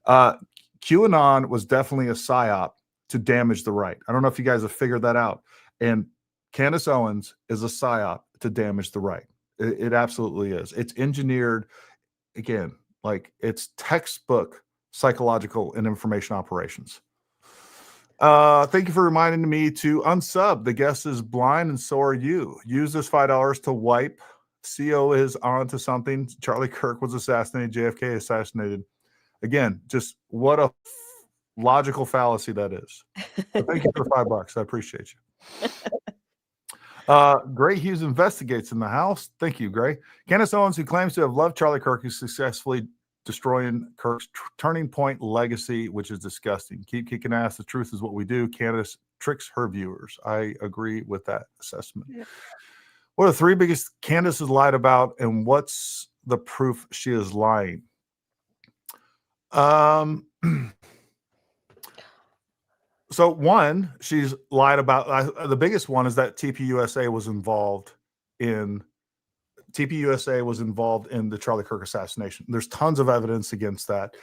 QAnon was definitely a psyop to damage the right. I don't know if you guys have figured that out. And Candace Owens is a psyop to damage the right. It absolutely is. It's engineered, again, like it's textbook psychological and information operations. Thank you for reminding me to unsub. The guest is blind and so are you. Use this $5 to wipe. CO is on to something. Charlie Kirk was assassinated. JFK assassinated. Again, just what a logical fallacy that is. But thank you for the $5. I appreciate you. Gray Hughes investigates in the house. Thank you, Gray. Candace Owens, who claims to have loved Charlie Kirk, is successfully destroying Kirk's turning point legacy, which is disgusting. Keep kicking ass. The truth is what we do. Candace tricks her viewers. I agree with that assessment. Yeah. What are the three biggest Candace has lied about, and what's the proof she is lying? So one, she's lied about. The biggest one is that TPUSA was involved in the Charlie Kirk assassination. There's tons of evidence against that.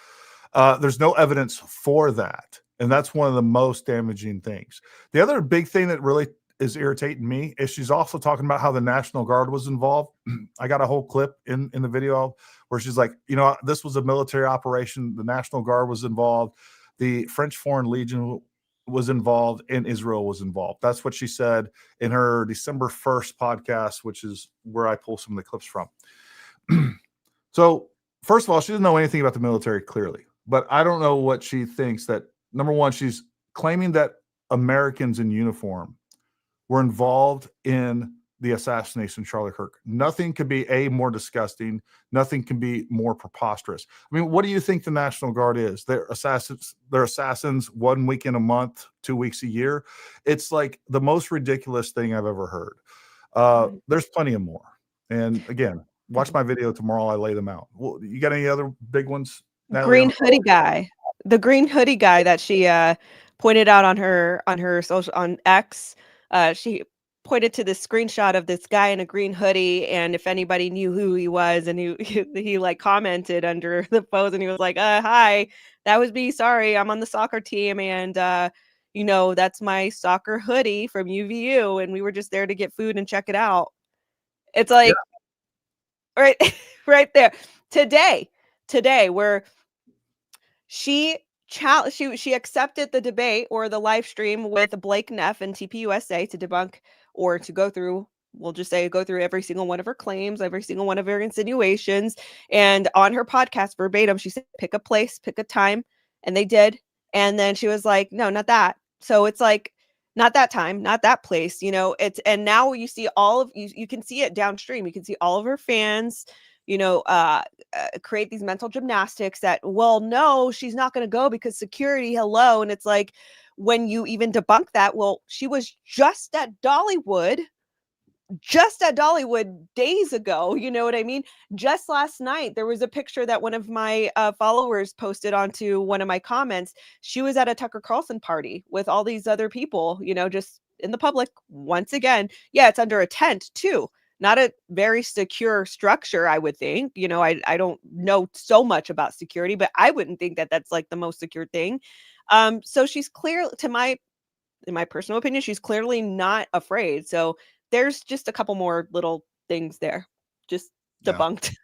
There's no evidence for that, and that's one of the most damaging things. The other big thing that really is irritating me is she's also talking about how the National Guard was involved. I got a whole clip in the video where she's like, this was a military operation. The National Guard was involved. The French Foreign Legion was involved, and Israel was involved. That's what she said in her December 1st podcast, which is where I pull some of the clips from. So first of all, she doesn't know anything about the military, clearly, but I don't know what she thinks. That number one, she's claiming that Americans in uniform were involved in the assassination of Charlie Kirk. Nothing could be more disgusting. Nothing can be more preposterous. I mean, what do you think the National Guard is? They're assassins. They're assassins 1 week in a month, 2 weeks a year. It's like the most ridiculous thing I've ever heard. There's plenty of more. And again, watch my video tomorrow. I lay them out. Well, you got any other big ones, Natalie? Green hoodie guy. The green hoodie guy that she pointed out on her social on X. She pointed to this screenshot of this guy in a green hoodie, and if anybody knew who he was, and he like commented under the post, and he was like, hi, that was me, sorry, I'm on the soccer team, and that's my soccer hoodie from UVU, and we were just there to get food and check it out. It's like, yeah. right there today where she accepted the debate or the live stream with Blake Neff and TPUSA to debunk or to go through, we'll just say go through every single one of her claims, every single one of her insinuations. And on her podcast verbatim, she said, pick a place, pick a time. And they did. And then she was like, no, not that. So it's like, not that time, not that place, and now you see you can see it downstream. You can see all of her fans, create these mental gymnastics that, well, no, she's not going to go because security, hello. And it's like, when you even debunk that, well, she was just at Dollywood just at Dollywood days ago. You know what I mean? Just last night, there was a picture that one of my followers posted onto one of my comments. She was at a Tucker Carlson party with all these other people, you know, just in the public once again. Yeah, it's under a tent too. Not a very secure structure, I would think. You know, I don't know so much about security, but I wouldn't think that that's like the most secure thing. So she's clear in my personal opinion, she's clearly not afraid. So there's just a couple more little things there, just Yeah. debunked.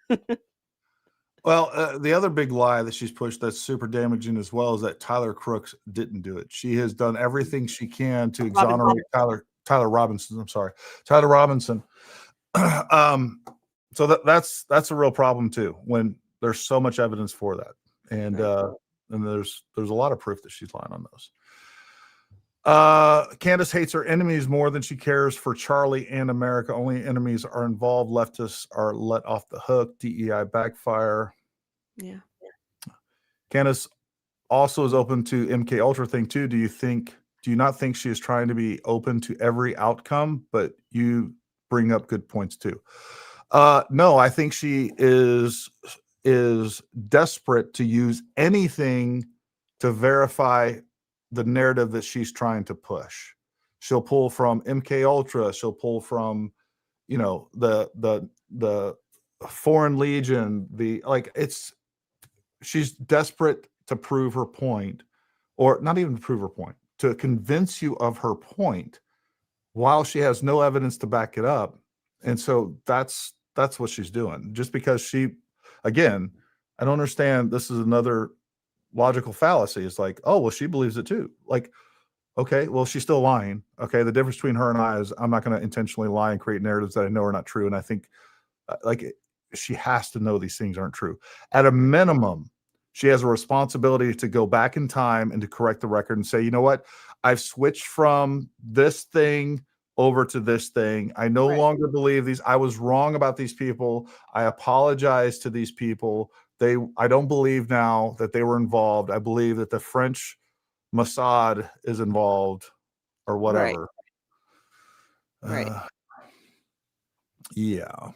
Well, the other big lie that she's pushed that's super damaging as well is that Tyler Crooks didn't do it. She has done everything she can to exonerate Tyler Robinson. I'm sorry, Tyler Robinson. So that's a real problem too when there's so much evidence for that, and there's a lot of proof that she's lying on those. Candace hates her enemies more than she cares for Charlie and America. Only enemies are involved. Leftists are let off the hook. DEI backfire. Yeah. Candace also is open to MK Ultra thing too. Do you not think she is trying to be open to every outcome? But you bring up good points too. No, I think she is desperate to use anything to verify the narrative that she's trying to push. She'll pull from MK Ultra. She'll pull from, you know, the Foreign Legion. She's desperate to prove her point, or not even to prove her point, to convince you of her point, while she has no evidence to back it up. And so that's what she's doing. Just because again, I don't understand. This is another logical fallacy. It's like, oh, well, she believes it too. Like, okay, well, she's still lying. Okay, the difference between her and I is I'm not going to intentionally lie and create narratives that I know are not true. And I think she has to know these things aren't true. At a minimum, she has a responsibility to go back in time and to correct the record and say, you know what, I've switched from this thing over to this thing. I no longer believe these. I was wrong about these people. I apologize to these people. I don't believe now that they were involved. I believe that the French Mossad is involved or whatever. Right. Yeah.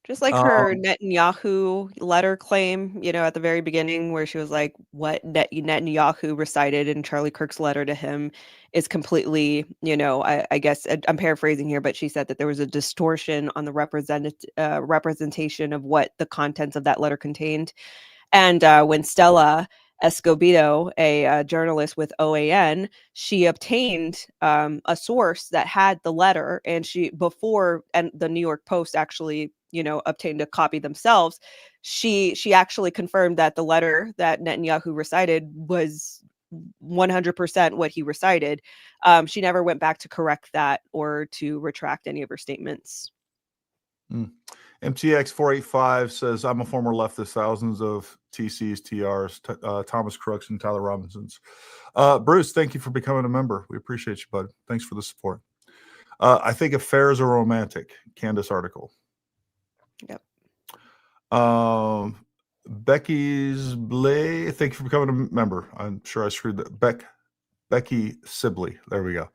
Just like her Netanyahu letter claim, you know, at the very beginning, where she was like, what Netanyahu recited in Charlie Kirk's letter to him is completely, you know, I guess I'm paraphrasing here, but she said that there was a distortion on the representation of what the contents of that letter contained. And when Stella Escobedo, a journalist with OAN, she obtained a source that had the letter, and the New York Post actually, you know, obtained a copy themselves. She actually confirmed that the letter that Netanyahu recited was 100% what he recited. She never went back to correct that or to retract any of her statements. MTX 485 says, I'm a former leftist, thousands of TCs, TRs, Thomas Crooks, and Tyler Robinsons. Bruce, thank you for becoming a member. We appreciate you, bud. Thanks for the support. I think affairs are romantic. Candace article. Yep. Becky's Blay, thank you for becoming a member. I'm sure I screwed that. Becky Sibley. There we go.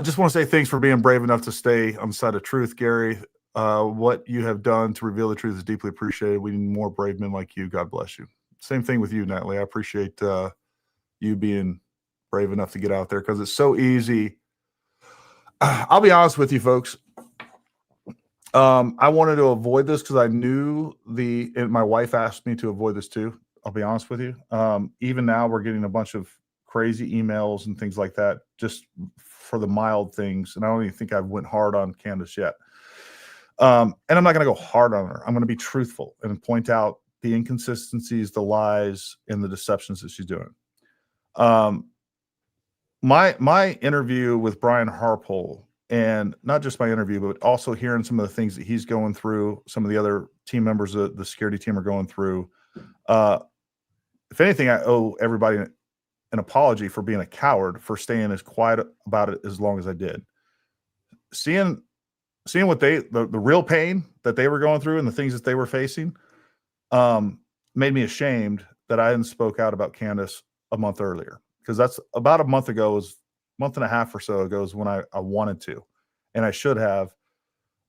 Just want to say thanks for being brave enough to stay on the side of truth, Gary. What you have done to reveal the truth is deeply appreciated. We need more brave men like you. God bless you. Same thing with you, Natalie. I appreciate you being brave enough to get out there, because it's so easy. I'll be honest with you, folks. I wanted to avoid this because I knew and my wife asked me to avoid this too. I'll be honest with you. Even now we're getting a bunch of crazy emails and things like that just for the mild things. And I don't even think I went hard on Candace yet. And I'm not going to go hard on her. I'm going to be truthful and point out the inconsistencies, the lies, and the deceptions that she's doing. My interview with Brian Harpole, and not just my interview, but also hearing some of the things that he's going through, some of the other team members of the security team are going through. If anything, I owe everybody an apology for being a coward, for staying as quiet about it as long as I did. Seeing what the real pain that they were going through and the things that they were facing made me ashamed that I hadn't spoke out about Candace a month earlier, because that's about a month and a half or so ago is when I wanted to, and I should have,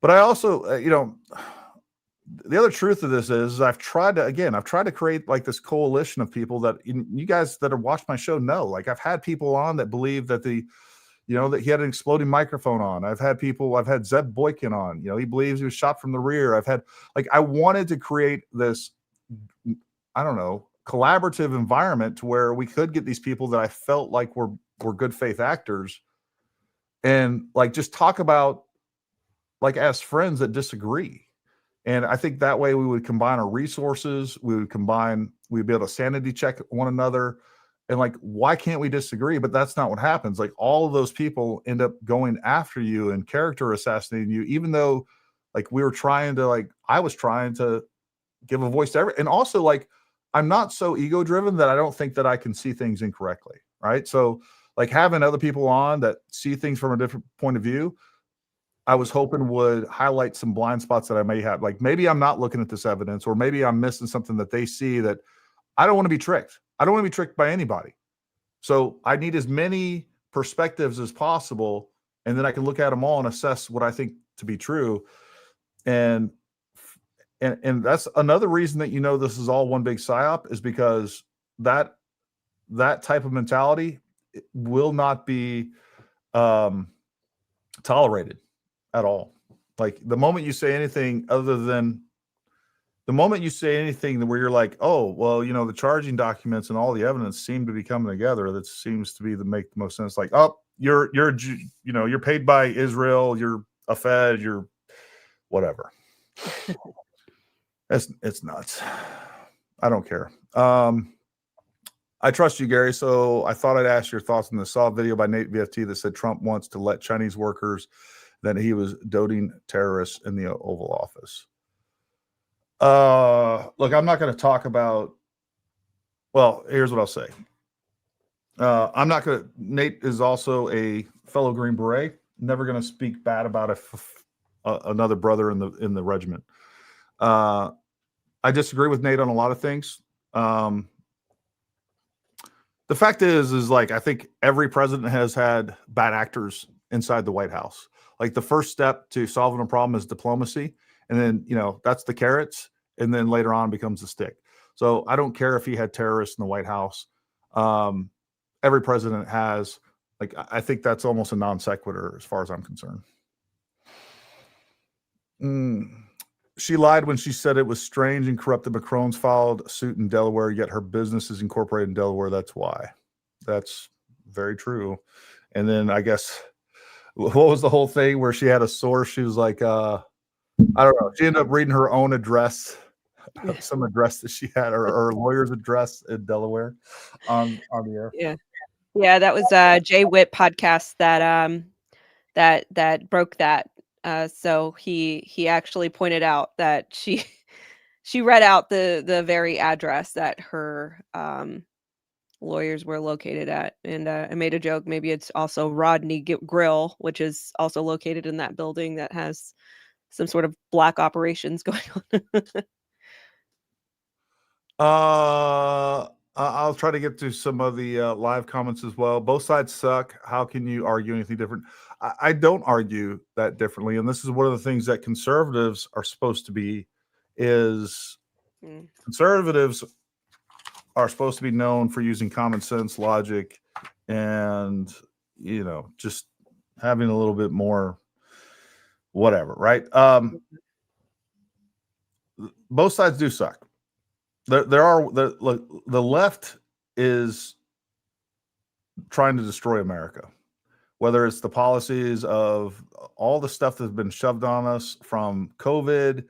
But I also, the other truth of this is I've tried to create like this coalition of people that you guys that have watched my show know. Like I've had people on that believe that that he had an exploding microphone on. I've had Zeb Boykin on. He believes he was shot from the rear. I wanted to create this, I don't know, collaborative environment to where we could get these people that I felt like were good faith actors and like just talk about like as friends that disagree. And I think that way we would combine our resources. We'd be able to sanity check one another. And like, why can't we disagree? But that's not what happens. Like all of those people end up going after you and character assassinating you, even though like I was trying to give a voice to everyone. And also like, I'm not so ego driven that I don't think that I can see things incorrectly. Right. So like having other people on that see things from a different point of view, I was hoping would highlight some blind spots that I may have. Like maybe I'm not looking at this evidence, or maybe I'm missing something that they see that I don't want to be tricked. I don't want to be tricked by anybody. So I need as many perspectives as possible. And then I can look at them all and assess what I think to be true. And that's another reason that, this is all one big psyop, is because that type of mentality will not be tolerated at all. Like the moment you say anything where you're like, oh, well, the charging documents and all the evidence seem to be coming together, that seems to be make the most sense. Like, oh, you're paid by Israel, you're a Fed, you're whatever. It's nuts. I don't care. I trust you, Gary. So I thought I'd ask your thoughts on this. Saw a video by Nate VFT that said Trump wants to let Chinese workers, that he was doting terrorists in the Oval Office. Look, I'm not going to talk about, well, here's what I'll say. Nate is also a fellow Green Beret. Never going to speak bad about another brother in the regiment. I disagree with Nate on a lot of things. The fact is like, I think every president has had bad actors inside the White House. Like the first step to solving a problem is diplomacy. And then, that's the carrots. And then later on becomes the stick. So I don't care if he had terrorists in the White House. Every president has, like, I think that's almost a non sequitur as far as I'm concerned. She lied when she said it was strange and corrupt that Macron's filed suit in Delaware, yet her business is incorporated in Delaware. That's why. That's very true. And then I guess, what was the whole thing where she had a source? She was like, I don't know. She ended up reading her own address, some address that she had, or her lawyer's address in Delaware on the air. Yeah, that was Jay Witt podcast that broke that. So he actually pointed out that she read out the very address that her lawyers were located at, and I made a joke. Maybe it's also Rodney Grill, which is also located in that building that has some sort of black operations going on. I'll try to get to some of the live comments as well. Both sides suck. How can you argue anything different? I don't argue that differently. And this is one of the things that conservatives are supposed to be, is conservatives are supposed to be known for using common sense, logic, and, just having a little bit more whatever, right? Both sides do suck. The left is trying to destroy America, whether it's the policies of all the stuff that's been shoved on us from COVID.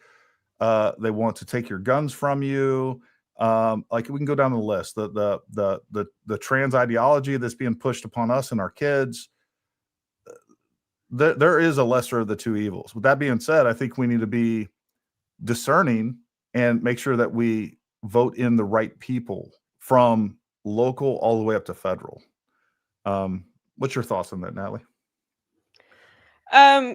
They want to take your guns from you. Like we can go down the list. The trans ideology that's being pushed upon us and our kids. There is a lesser of the two evils. With that being said, I think we need to be discerning and make sure that we vote in the right people from local all the way up to federal. What's your thoughts on that, Natalie? Yeah,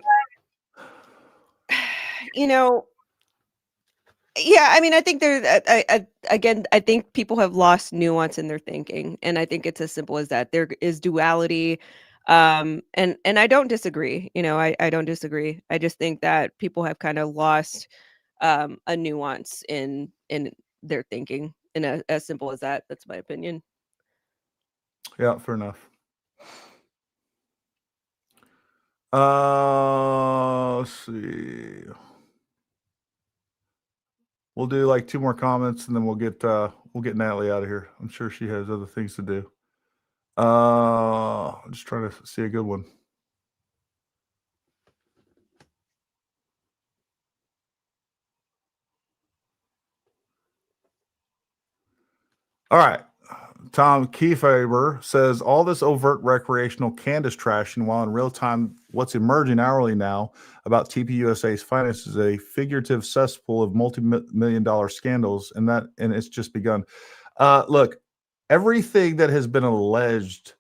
I mean, I think I think people have lost nuance in their thinking, and I think it's as simple as that. There is duality And I don't disagree. I don't disagree. I just think that people have kind of lost a nuance in their thinking, and as simple as that. That's my opinion. Yeah, fair enough. Let's see. We'll do like 2 more comments and then we'll get Natalie out of here. I'm sure she has other things to do. I'm just trying to see a good one. All right. Tom Kiefaber says all this overt recreational Candace trashing, while in real time, what's emerging hourly now about TPUSA's finances is a figurative cesspool of multi-million-dollar scandals, and it's just begun. Look, everything that has been alleged.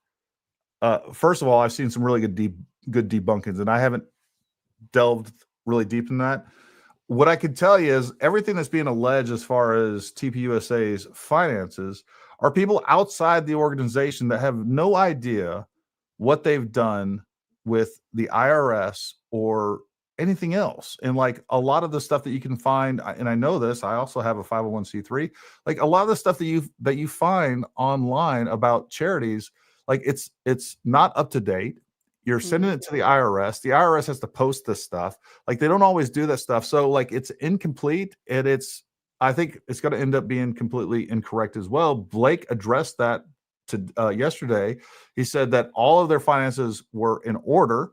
First of all, I've seen some really good debunkings, and I haven't delved really deep in that. What I can tell you is everything that's being alleged as far as TPUSA's finances are people outside the organization that have no idea what they've done with the IRS or anything else. And like a lot of the stuff that you can find, and I know this, I also have a 501c3, like a lot of the stuff that you find online about charities, like it's not up to date. You're sending it to the IRS. The IRS has to post this stuff. Like they don't always do that stuff. So like it's incomplete, and I think it's going to end up being completely incorrect as well. Blake addressed that to yesterday. He said that all of their finances were in order.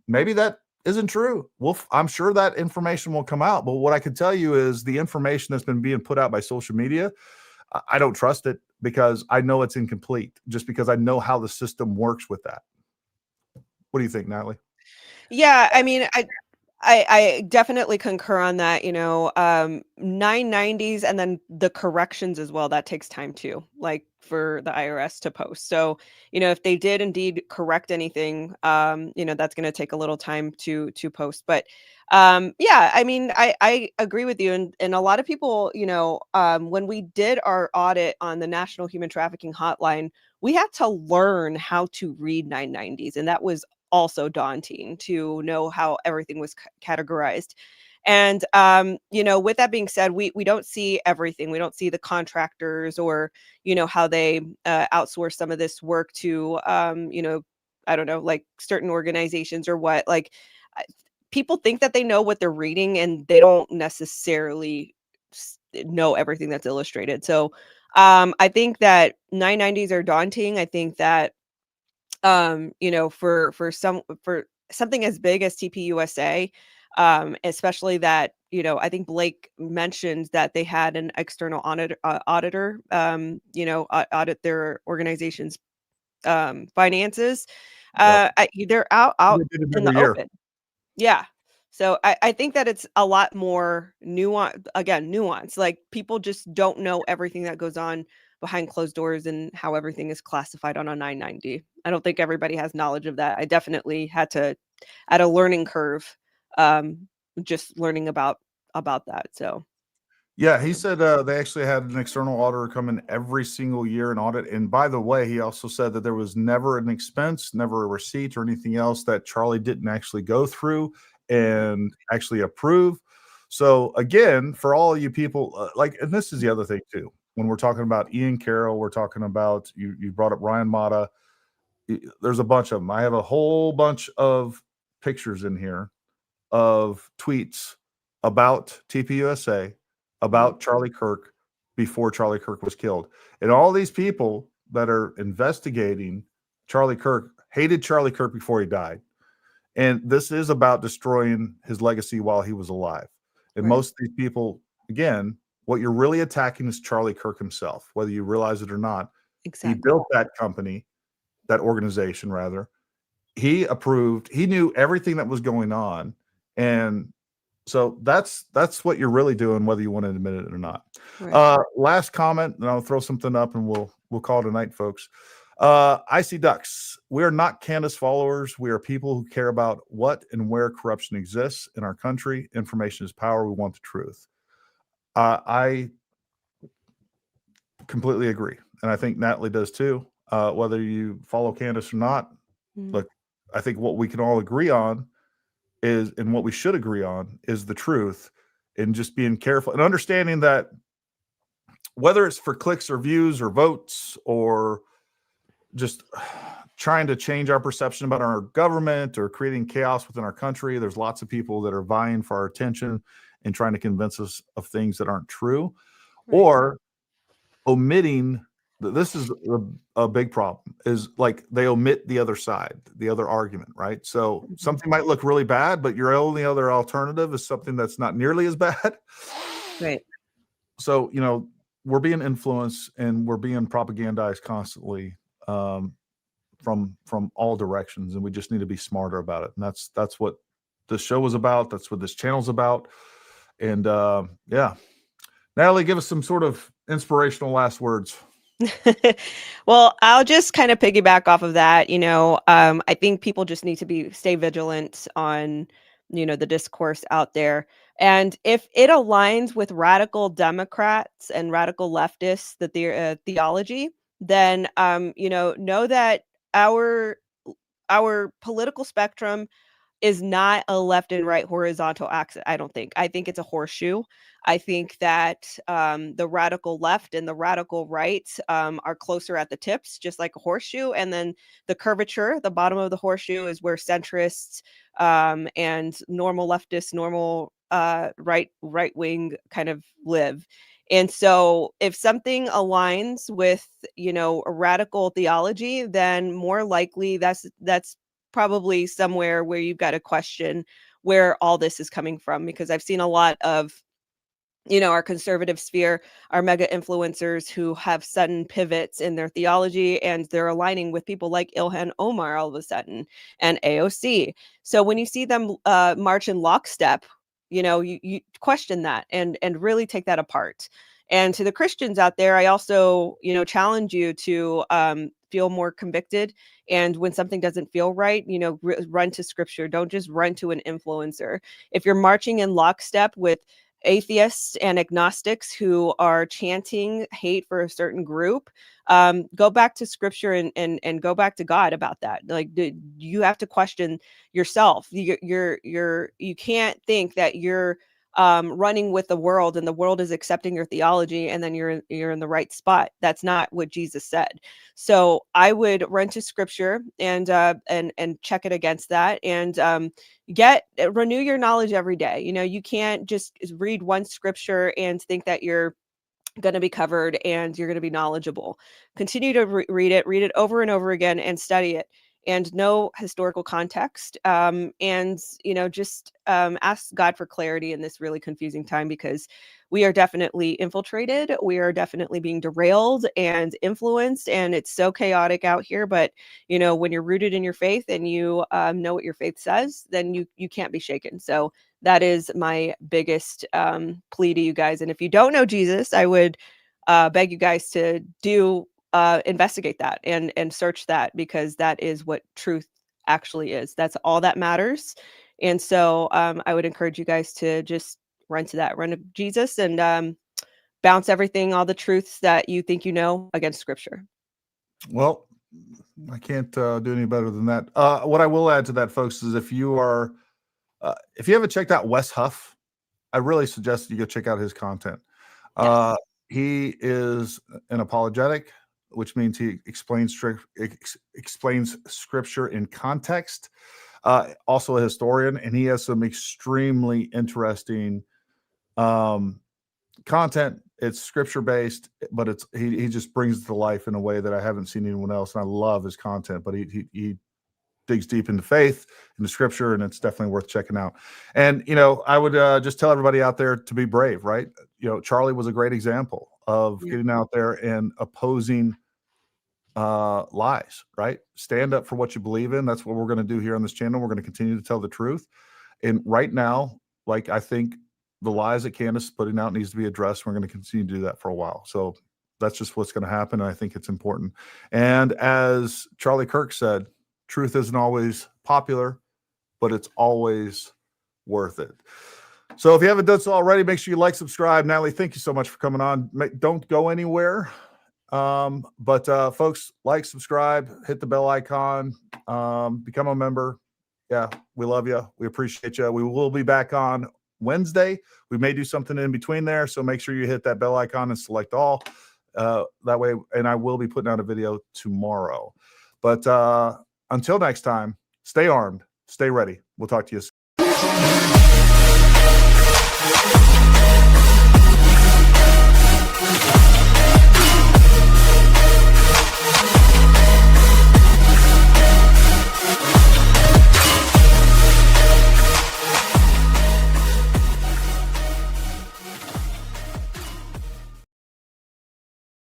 Maybe that isn't true. I'm sure that information will come out. But what I can tell you is the information that's been being put out by social media, I don't trust it because I know it's incomplete, just because I know how the system works with that. What do you think, Natalie? Yeah, I mean, I definitely concur on that. 990s and then the corrections as well. That takes time too, like for the IRS to post. So, if they did indeed correct anything, that's going to take a little time to post. But yeah, I mean, I agree with you. And a lot of people, when we did our audit on the National Human Trafficking Hotline, we had to learn how to read 990s. And that was also daunting to know how everything was categorized. And with that being said, we don't see everything. We don't see the contractors or how they outsource some of this work to I don't know, like certain organizations or what. Like people think that they know what they're reading, and they don't necessarily know everything that's illustrated. So I think that 990s are daunting. I think that for something as big as TPUSA, especially that, I think Blake mentioned that they had an external auditor, audit their organization's finances. They're out in the open. Yeah. So I think that it's a lot more nuance. Like people just don't know everything that goes on behind closed doors and how everything is classified on a 990. I don't think everybody has knowledge of that. I definitely had to, at a learning curve, just learning about that. So yeah, he said they actually had an external auditor come in every single year and audit. And by the way, he also said that there was never an expense, never a receipt or anything else that Charlie didn't actually go through and actually approve. So again, for all of you people, and this is the other thing too, when we're talking about Ian Carroll, we're talking about, you brought up Ryan Mata. There's a bunch of them. I have a whole bunch of pictures in here of tweets about TPUSA, about Charlie Kirk before Charlie Kirk was killed. And all these people that are investigating Charlie Kirk hated Charlie Kirk before he died. And this is about destroying his legacy while he was alive. And Right. most of these people, again, what you're really attacking is Charlie Kirk himself, whether you realize it or not. exactly. He built that company, that organization, rather. He approved, he knew everything that was going on. And so that's what you're really doing, whether you want to admit it or not. Right. Last comment, and I'll throw something up and we'll call it a night, folks. Icy Ducks. We are not Candace followers. We are people who care about what and where corruption exists in our country. Information is power. We want the truth. I completely agree. And I think Natalie does too. Whether you follow Candace or not, Look, I think what we can all agree on is, and what we should agree on is the truth, and just being careful and understanding that whether it's for clicks or views or votes or just trying to change our perception about our government or creating chaos within our country, there's lots of people that are vying for our attention and trying to convince us of things that aren't true, or omitting. This is a big problem, is like they omit the other side, the other argument, right? So something might look really bad, but your only other alternative is something that's not nearly as bad. Right. So, we're being influenced and we're being propagandized constantly from all directions, and we just need to be smarter about it. And that's what this show is about. That's what this channel's about. And yeah, Natalie, give us some sort of inspirational last words. Well, I'll just kind of piggyback off of that. I think people just need to stay vigilant on, the discourse out there. And if it aligns with radical Democrats and radical leftists, the theology, then, know that our political spectrum is not a left and right horizontal axis. I don't think. I think it's a horseshoe. I think that the radical left and the radical right are closer at the tips, just like a horseshoe. And then the curvature, the bottom of the horseshoe, is where centrists and normal leftists, normal right wing kind of live. And so if something aligns with, a radical theology, then more likely that's probably somewhere where you've got to question where all this is coming from, because I've seen a lot of, our conservative sphere, our mega influencers who have sudden pivots in their theology, and they're aligning with people like Ilhan Omar all of a sudden, and AOC. So when you see them march in lockstep, you question that and really take that apart. And to the Christians out there, I also, challenge you to feel more convicted. And when something doesn't feel right, run to scripture. Don't just run to an influencer. If you're marching in lockstep with atheists and agnostics who are chanting hate for a certain group, go back to scripture and go back to God about that. Like, you have to question yourself. You can't think that you're running with the world and the world is accepting your theology and then you're in the right spot. That's not what Jesus said. So I would run to scripture and check it against that, and renew your knowledge every day. You can't just read one scripture and think that you're going to be covered and you're going to be knowledgeable. Continue to read it over and over again, and study it, and know historical context. And just ask God for clarity in this really confusing time, because we are definitely infiltrated. We are definitely being derailed and influenced, and it's so chaotic out here. But when you're rooted in your faith and you know what your faith says, then you can't be shaken. So that is my biggest plea to you guys. And if you don't know Jesus, I would beg you guys to investigate that and search that, because that is what truth actually is. That's all that matters. And so I would encourage you guys to just run to Jesus, and bounce everything, all the truths that you think against scripture. Well, I can't do any better than that. What I will add to that, folks, is if you haven't checked out Wes Huff, I really suggest you go check out his content. Yes. He is an apologetic, which means he explains scripture in context. Also a historian, and he has some extremely interesting content. It's scripture based, but he just brings it to life in a way that I haven't seen anyone else. And I love his content, but he digs deep into faith, into scripture, and it's definitely worth checking out. And, I would just tell everybody out there to be brave, right? Charlie was a great example of getting out there and opposing lies, right? Stand up for what you believe in. That's what we're going to do here on this channel. We're going to continue to tell the truth. And right now, I think the lies that Candace is putting out needs to be addressed. We're going to continue to do that for a while. So that's just what's going to happen. And I think it's important. And as Charlie Kirk said, truth isn't always popular, but it's always worth it. So if you haven't done so already, make sure you like, subscribe. Natalie, thank you so much for coming on. Don't go anywhere. But folks, like, subscribe, hit the bell icon, become a member. Yeah, we love you. We appreciate you. We will be back on Wednesday. We may do something in between there, so make sure you hit that bell icon and select all. That way, and I will be putting out a video tomorrow. But until next time, stay armed, stay ready. We'll talk to you soon.